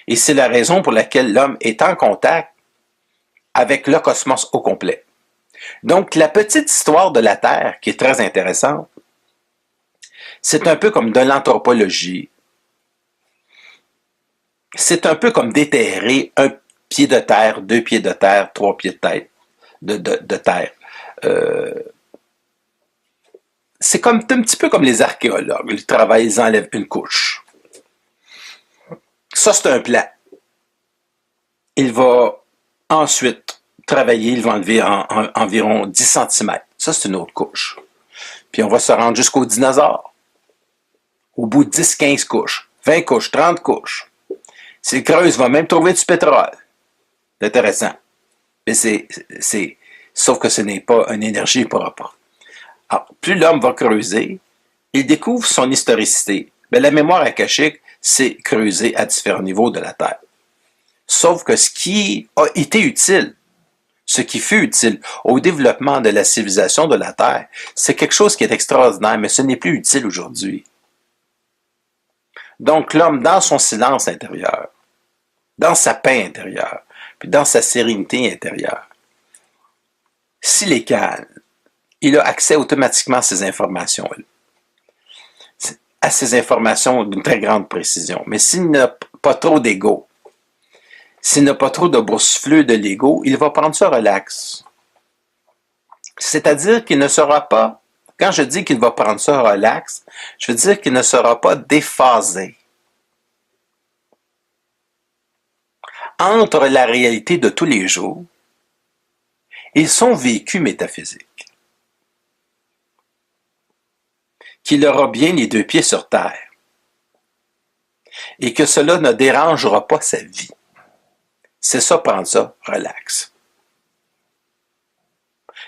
Et c'est la raison pour laquelle l'homme est en contact avec le cosmos au complet. Donc, la petite histoire de la Terre, qui est très intéressante, c'est un peu comme de l'anthropologie. C'est un peu comme déterrer un pied de terre, 2 pieds de terre, 3 pieds de terre. De terre. C'est comme un petit peu comme les archéologues. Ils travaillent, ils enlèvent une couche. Ça, c'est un plan. Il va ensuite travailler, il va enlever environ 10 cm. Ça, c'est une autre couche. Puis on va se rendre jusqu'aux dinosaures. Au bout de 10, 15 couches, 20 couches, 30 couches. S'il creuse, il va même trouver du pétrole. C'est intéressant. Mais sauf que ce n'est pas une énergie propre. Alors, plus l'homme va creuser, il découvre son historicité. Mais la mémoire akashique, c'est creuser à différents niveaux de la Terre. Sauf que ce qui a été utile, ce qui fut utile au développement de la civilisation de la Terre, c'est quelque chose qui est extraordinaire, mais ce n'est plus utile aujourd'hui. Donc l'homme, dans son silence intérieur, dans sa paix intérieure, puis dans sa sérénité intérieure, s'il est calme, il a accès automatiquement à ces informations-là, à ces informations d'une très grande précision. Mais s'il n'a pas trop d'ego, s'il n'a pas trop de boursoufleux de l'ego, il va prendre ça relax. C'est-à-dire qu'il ne sera pas, quand je dis qu'il va prendre ça relax, je veux dire qu'il ne sera pas déphasé entre la réalité de tous les jours et son vécu métaphysique. Qu'il aura bien les 2 pieds sur terre et que cela ne dérangera pas sa vie. C'est ça, prendre ça relax.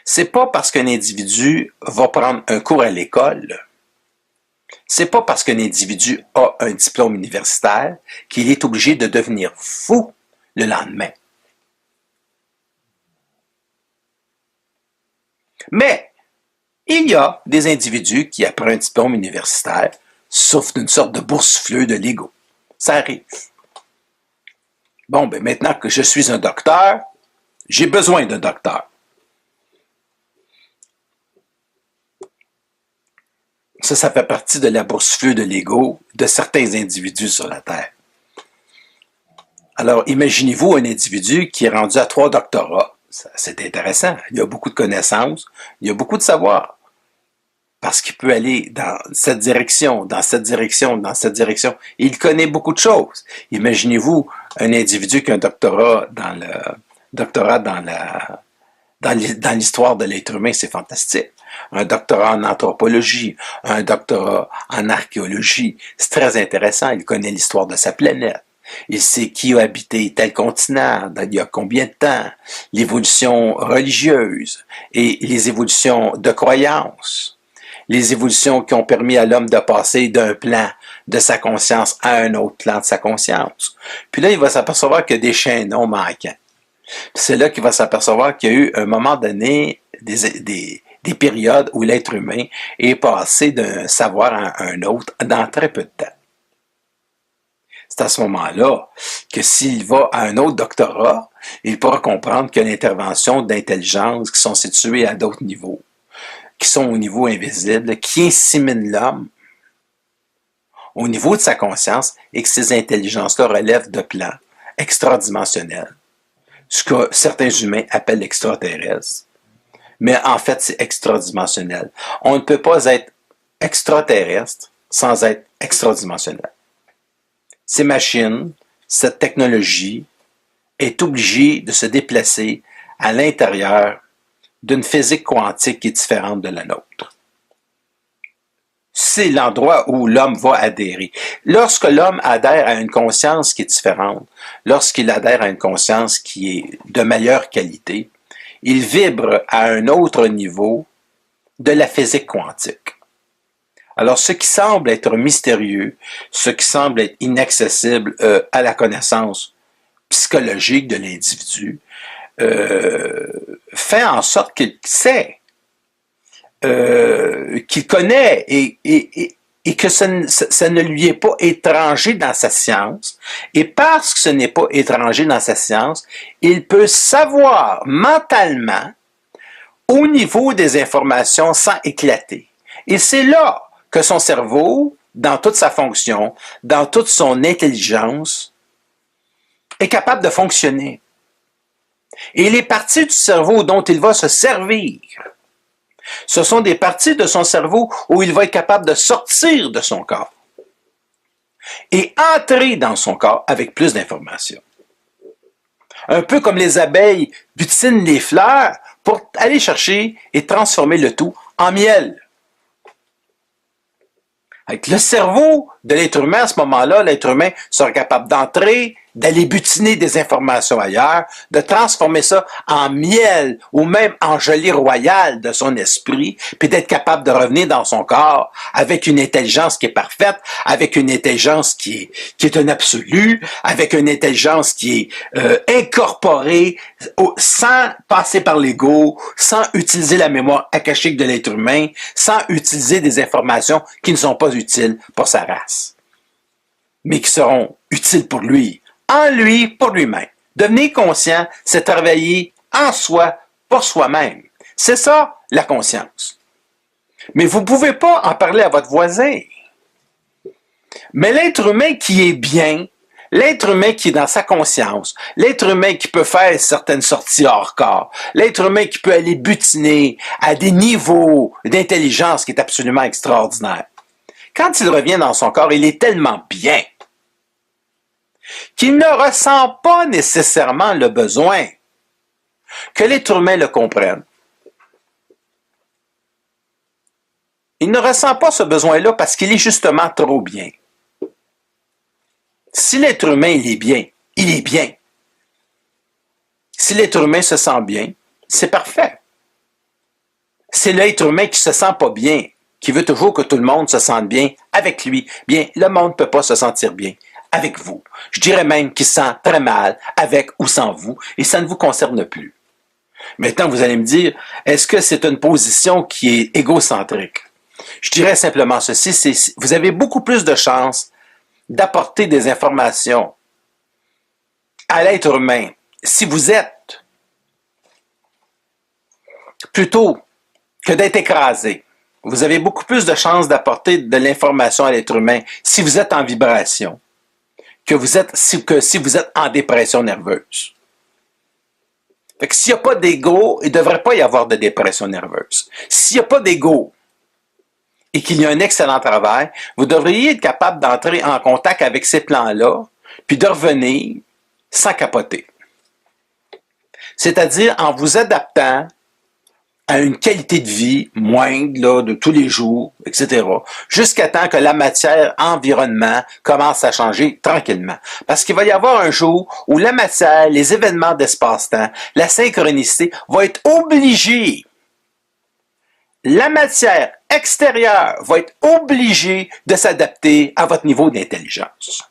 C'est pas parce qu'un individu va prendre un cours à l'école, c'est pas parce qu'un individu a un diplôme universitaire qu'il est obligé de devenir fou le lendemain. Mais il y a des individus qui, après un diplôme universitaire, souffrent d'une sorte de boursoufleux de l'ego. Ça arrive. Bon, ben maintenant que je suis un docteur, j'ai besoin d'un docteur. Ça fait partie de la boursoufleux de l'ego de certains individus sur la Terre. Alors, imaginez-vous un individu qui est rendu à 3 doctorats. C'est intéressant. Il y a beaucoup de connaissances, il y a beaucoup de savoir. Parce qu'il peut aller dans cette direction, dans cette direction, dans cette direction. Il connaît beaucoup de choses. Imaginez-vous un individu qui a un doctorat dans l'histoire de l'être humain, c'est fantastique. Un doctorat en anthropologie, un doctorat en archéologie, c'est très intéressant. Il connaît l'histoire de sa planète. Il sait qui a habité tel continent, il y a combien de temps, l'évolution religieuse et les évolutions de croyances. Les évolutions qui ont permis à l'homme de passer d'un plan de sa conscience à un autre plan de sa conscience. Puis là, il va s'apercevoir qu'il y a des chaînons manquants. C'est là qu'il va s'apercevoir qu'il y a eu, à un moment donné, des périodes où l'être humain est passé d'un savoir à un autre dans très peu de temps. C'est à ce moment-là que s'il va à un autre doctorat, il pourra comprendre qu'il y a l'intervention d'intelligences qui sont situées à d'autres niveaux, qui sont au niveau invisible, qui inséminent l'homme au niveau de sa conscience et que ces intelligences-là relèvent de plans extradimensionnels, ce que certains humains appellent extraterrestres. Mais en fait, c'est extradimensionnel. On ne peut pas être extraterrestre sans être extradimensionnel. Ces machines, cette technologie est obligée de se déplacer à l'intérieur d'une physique quantique qui est différente de la nôtre. c'est l'endroit où l'homme va adhérer. Lorsque l'homme adhère à une conscience qui est différente, lorsqu'il adhère à une conscience qui est de meilleure qualité, il vibre à un autre niveau de la physique quantique. Alors, ce qui semble être mystérieux, ce qui semble être inaccessible à la connaissance psychologique de l'individu, fait en sorte qu'il sait, qu'il connaît et que ça ne lui est pas étranger dans sa science. Et parce que ce n'est pas étranger dans sa science, il peut savoir mentalement au niveau des informations sans éclater. Et c'est là que son cerveau, dans toute sa fonction, dans toute son intelligence, est capable de fonctionner. Et les parties du cerveau dont il va se servir, ce sont des parties de son cerveau où il va être capable de sortir de son corps et entrer dans son corps avec plus d'informations. Un peu comme les abeilles butinent les fleurs pour aller chercher et transformer le tout en miel. Avec le cerveau de l'être humain, à ce moment-là, l'être humain sera capable d'entrer, d'aller butiner des informations ailleurs, de transformer ça en miel ou même en gelée royale de son esprit, puis d'être capable de revenir dans son corps avec une intelligence qui est parfaite, avec une intelligence qui est un absolu, avec une intelligence qui est incorporée sans passer par l'ego, sans utiliser la mémoire akashique de l'être humain, sans utiliser des informations qui ne sont pas utiles pour sa race, mais qui seront utiles pour lui, en lui, pour lui-même. Devenir conscient, c'est travailler en soi, pour soi-même. C'est ça, la conscience. Mais vous ne pouvez pas en parler à votre voisin. Mais l'être humain qui est bien, l'être humain qui est dans sa conscience, l'être humain qui peut faire certaines sorties hors corps, l'être humain qui peut aller butiner à des niveaux d'intelligence qui est absolument extraordinaire. Quand il revient dans son corps, il est tellement bien qu'il ne ressent pas nécessairement le besoin que l'être humain le comprenne. Il ne ressent pas ce besoin-là parce qu'il est justement trop bien. Si l'être humain, il est bien, il est bien. Si l'être humain se sent bien, c'est parfait. C'est l'être humain qui se sent pas bien, qui veut toujours que tout le monde se sente bien avec lui. Bien, le monde ne peut pas se sentir bien avec vous. Je dirais même qu'il se sent très mal avec ou sans vous, et ça ne vous concerne plus. Maintenant, vous allez me dire, est-ce que c'est une position qui est égocentrique? Je dirais simplement ceci, vous avez beaucoup plus de chances d'apporter des informations à l'être humain si vous êtes plutôt que d'être écrasé. Vous avez beaucoup plus de chances d'apporter de l'information à l'être humain si vous êtes en vibration que si vous êtes en dépression nerveuse. Fait que s'il n'y a pas d'ego, il ne devrait pas y avoir de dépression nerveuse. S'il n'y a pas d'ego et qu'il y a un excellent travail, vous devriez être capable d'entrer en contact avec ces plans-là, puis de revenir sans capoter. C'est-à-dire en vous adaptant à une qualité de vie moindre là, de tous les jours, etc., jusqu'à temps que la matière environnement commence à changer tranquillement. Parce qu'il va y avoir un jour où la matière, les événements d'espace-temps, la synchronicité va être obligée. La matière extérieure va être obligée de s'adapter à votre niveau d'intelligence.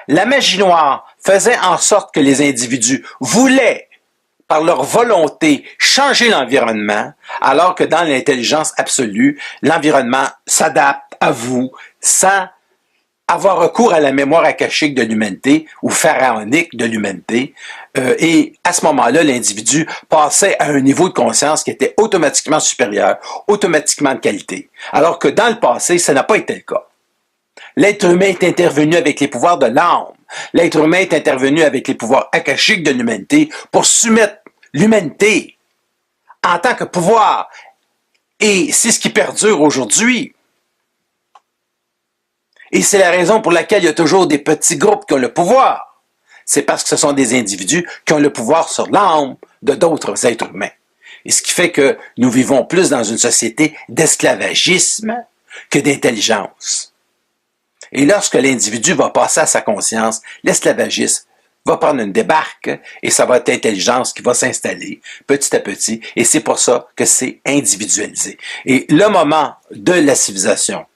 La magie noire faisait en sorte que les individus voulaient par leur volonté, changer l'environnement, alors que dans l'intelligence absolue, l'environnement s'adapte à vous sans avoir recours à la mémoire akashique de l'humanité ou pharaonique de l'humanité. Et à ce moment-là, l'individu passait à un niveau de conscience qui était automatiquement supérieur, automatiquement de qualité. Alors que dans le passé, ça n'a pas été le cas. L'être humain est intervenu avec les pouvoirs de l'âme. L'être humain est intervenu avec les pouvoirs akashiques de l'humanité pour soumettre l'humanité en tant que pouvoir. Et c'est ce qui perdure aujourd'hui. Et c'est la raison pour laquelle il y a toujours des petits groupes qui ont le pouvoir. C'est parce que ce sont des individus qui ont le pouvoir sur l'âme de d'autres êtres humains. Et ce qui fait que nous vivons plus dans une société d'esclavagisme que d'intelligence. Et lorsque l'individu va passer à sa conscience, l'esclavagisme va prendre une débarque et ça va être l'intelligence qui va s'installer petit à petit. Et c'est pour ça que c'est individualisé. Et le moment de la civilisation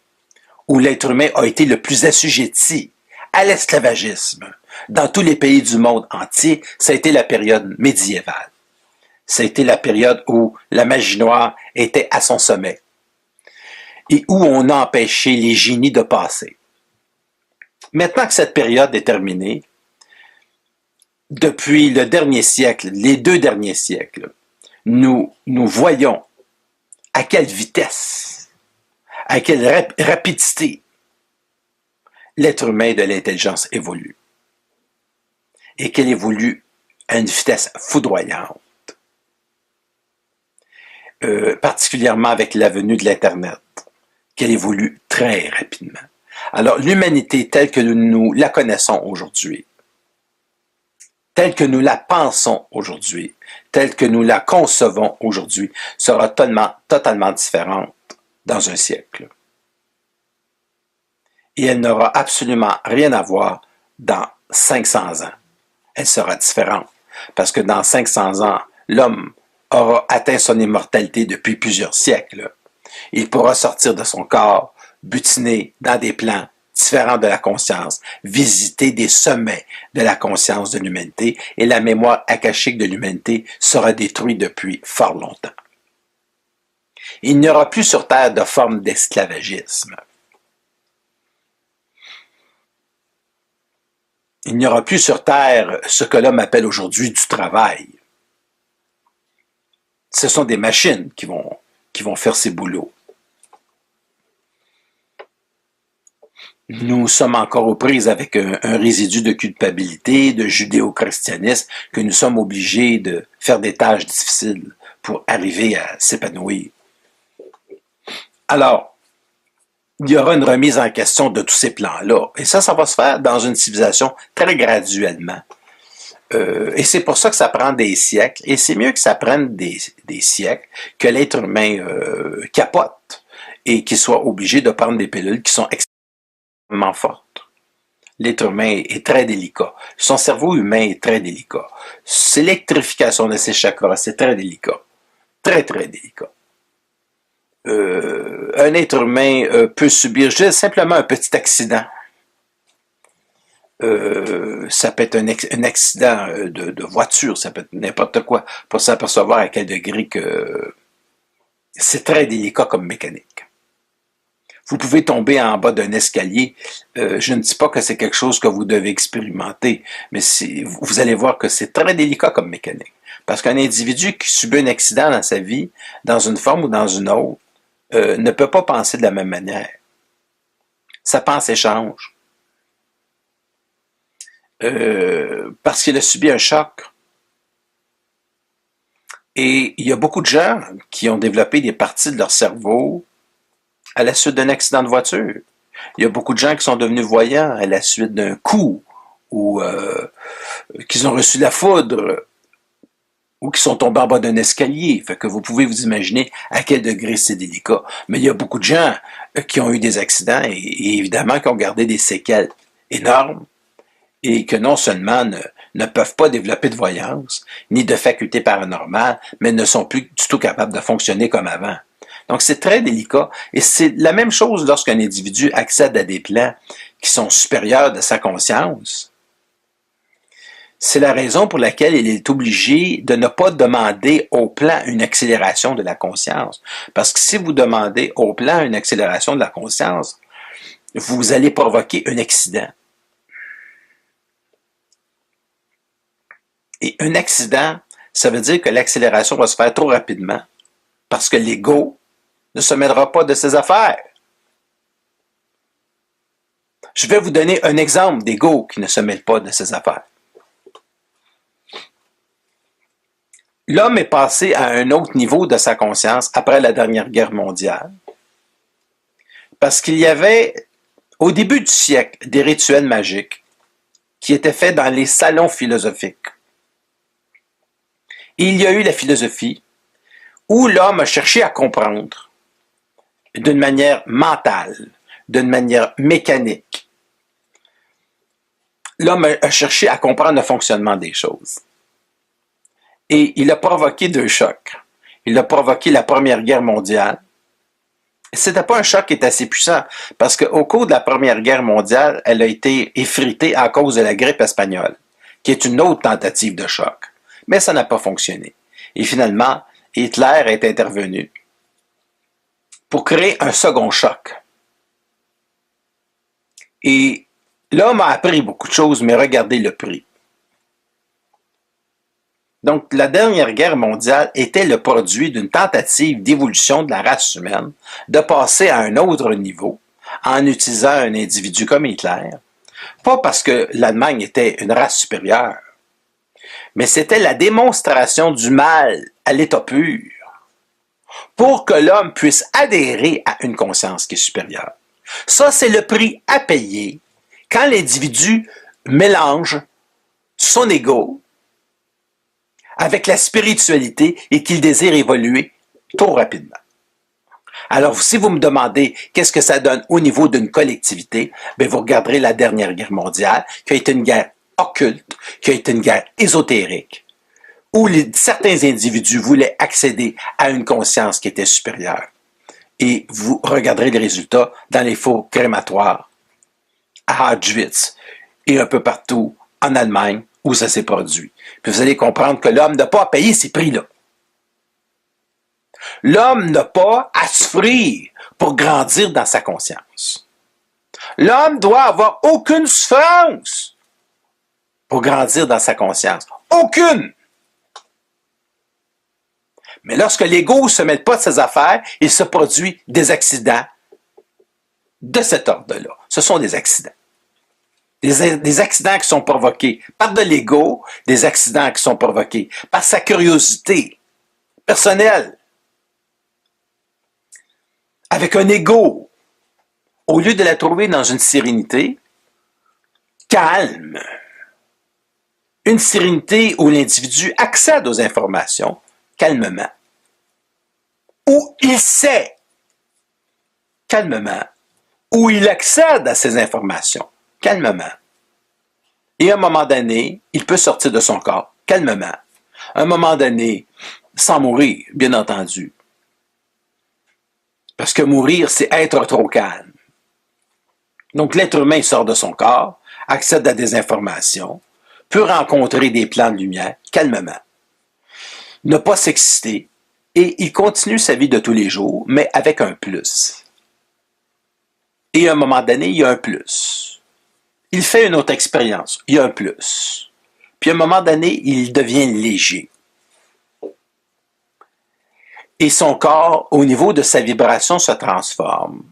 où l'être humain a été le plus assujetti à l'esclavagisme dans tous les pays du monde entier, ça a été la période médiévale. Ça a été la période où la magie noire était à son sommet et où on a empêché les génies de passer. Maintenant que cette période est terminée, depuis le dernier siècle, les 2 derniers siècles, nous voyons à quelle vitesse, à quelle rapidité l'être humain de l'intelligence évolue. Et qu'elle évolue à une vitesse foudroyante. Particulièrement avec la venue de l'Internet, qu'elle évolue très rapidement. Alors, l'humanité telle que nous la connaissons aujourd'hui, telle que nous la pensons aujourd'hui, telle que nous la concevons aujourd'hui, sera totalement différente dans un siècle. Et elle n'aura absolument rien à voir dans 500 ans. Elle sera différente. Parce que dans 500 ans, l'homme aura atteint son immortalité depuis plusieurs siècles. Il pourra sortir de son corps, butiner dans des plans différents de la conscience, visiter des sommets de la conscience de l'humanité, et la mémoire akashique de l'humanité sera détruite depuis fort longtemps. Il n'y aura plus sur Terre de forme d'esclavagisme. Il n'y aura plus sur Terre ce que l'homme appelle aujourd'hui du travail. Ce sont des machines qui vont faire ces boulots. Nous sommes encore aux prises avec un résidu de culpabilité, de judéo-christianisme, que nous sommes obligés de faire des tâches difficiles pour arriver à s'épanouir. Alors, il y aura une remise en question de tous ces plans-là. Et ça va se faire dans une civilisation très graduellement. Et c'est pour ça que ça prend des siècles. Et c'est mieux que ça prenne des siècles que l'être humain capote et qu'il soit obligé de prendre des pilules qui sont extrêmement fortes. L'être humain est très délicat. Son cerveau humain est très délicat. L'électrification de ses chakras, c'est très délicat. Très, très délicat. Un être humain peut subir juste simplement un petit accident. Ça peut être un accident de voiture, ça peut être n'importe quoi, pour s'apercevoir à quel degré que c'est très délicat comme mécanique. Vous pouvez tomber en bas d'un escalier. Je ne dis pas que c'est quelque chose que vous devez expérimenter, mais vous allez voir que c'est très délicat comme mécanique. Parce qu'un individu qui subit un accident dans sa vie, dans une forme ou dans une autre, ne peut pas penser de la même manière. Sa pensée change. Parce qu'il a subi un choc. Et il y a beaucoup de gens qui ont développé des parties de leur cerveau à la suite d'un accident de voiture. Il y a beaucoup de gens qui sont devenus voyants à la suite d'un coup ou qu'ils ont reçu la foudre ou qui sont tombés en bas d'un escalier. Fait que vous pouvez vous imaginer à quel degré c'est délicat. Mais il y a beaucoup de gens qui ont eu des accidents et évidemment qui ont gardé des séquelles énormes et que non seulement ne peuvent pas développer de voyance, ni de facultés paranormales, mais ne sont plus du tout capables de fonctionner comme avant. Donc c'est très délicat. Et c'est la même chose lorsqu'un individu accède à des plans qui sont supérieurs de sa conscience. C'est la raison pour laquelle il est obligé de ne pas demander au plan une accélération de la conscience. Parce que si vous demandez au plan une accélération de la conscience, vous allez provoquer un accident. Et un accident, ça veut dire que l'accélération va se faire trop rapidement parce que l'ego ne se mêlera pas de ses affaires. Je vais vous donner un exemple d'ego qui ne se mêle pas de ses affaires. L'homme est passé à un autre niveau de sa conscience après la dernière guerre mondiale parce qu'il y avait, au début du siècle, des rituels magiques qui étaient faits dans les salons philosophiques. Et il y a eu la philosophie où l'homme a cherché à comprendre d'une manière mentale, d'une manière mécanique. L'homme a cherché à comprendre le fonctionnement des choses. Et il a provoqué deux chocs. Il a provoqué la Première Guerre mondiale. C'était pas un choc qui est assez puissant, parce qu'au cours de la Première Guerre mondiale, elle a été effritée à cause de la grippe espagnole, qui est une autre tentative de choc. Mais ça n'a pas fonctionné. Et finalement, Hitler est intervenu pour créer un second choc. Et l'homme a appris beaucoup de choses, mais regardez le prix. Donc, la dernière guerre mondiale était le produit d'une tentative d'évolution de la race humaine, de passer à un autre niveau en utilisant un individu comme Hitler. Pas parce que l'Allemagne était une race supérieure, mais c'était la démonstration du mal à l'état pur pour que l'homme puisse adhérer à une conscience qui est supérieure. Ça, c'est le prix à payer quand l'individu mélange son ego avec la spiritualité et qu'il désire évoluer trop rapidement. Alors, si vous me demandez qu'est-ce que ça donne au niveau d'une collectivité, bien, vous regarderez la dernière guerre mondiale, qui a été une guerre occulte, qui a été une guerre ésotérique, où certains individus voulaient accéder à une conscience qui était supérieure. Et vous regarderez les résultats dans les fours crématoires, à Auschwitz et un peu partout en Allemagne, où ça s'est produit. Puis vous allez comprendre que l'homme n'a pas à payer ces prix-là. L'homme n'a pas à souffrir pour grandir dans sa conscience. L'homme doit avoir aucune souffrance pour grandir dans sa conscience. Aucune! Mais lorsque l'ego ne se mêle pas de ses affaires, il se produit des accidents de cet ordre-là. Ce sont des accidents. Des accidents qui sont provoqués par de l'ego, des accidents qui sont provoqués par sa curiosité personnelle, avec un ego, au lieu de la trouver dans une sérénité calme, une sérénité où l'individu accède aux informations calmement, où il sait calmement, où il accède à ces informations calmement. Et à un moment donné, il peut sortir de son corps calmement. À un moment donné, sans mourir, bien entendu. Parce que mourir, c'est être trop calme. Donc l'être humain sort de son corps, accède à des informations, peut rencontrer des plans de lumière calmement. Ne pas s'exciter, et il continue sa vie de tous les jours, mais avec un plus. Et à un moment donné, il y a un plus. Il fait une autre expérience, il y a un plus. Puis à un moment donné, il devient léger. Et son corps, au niveau de sa vibration, se transforme.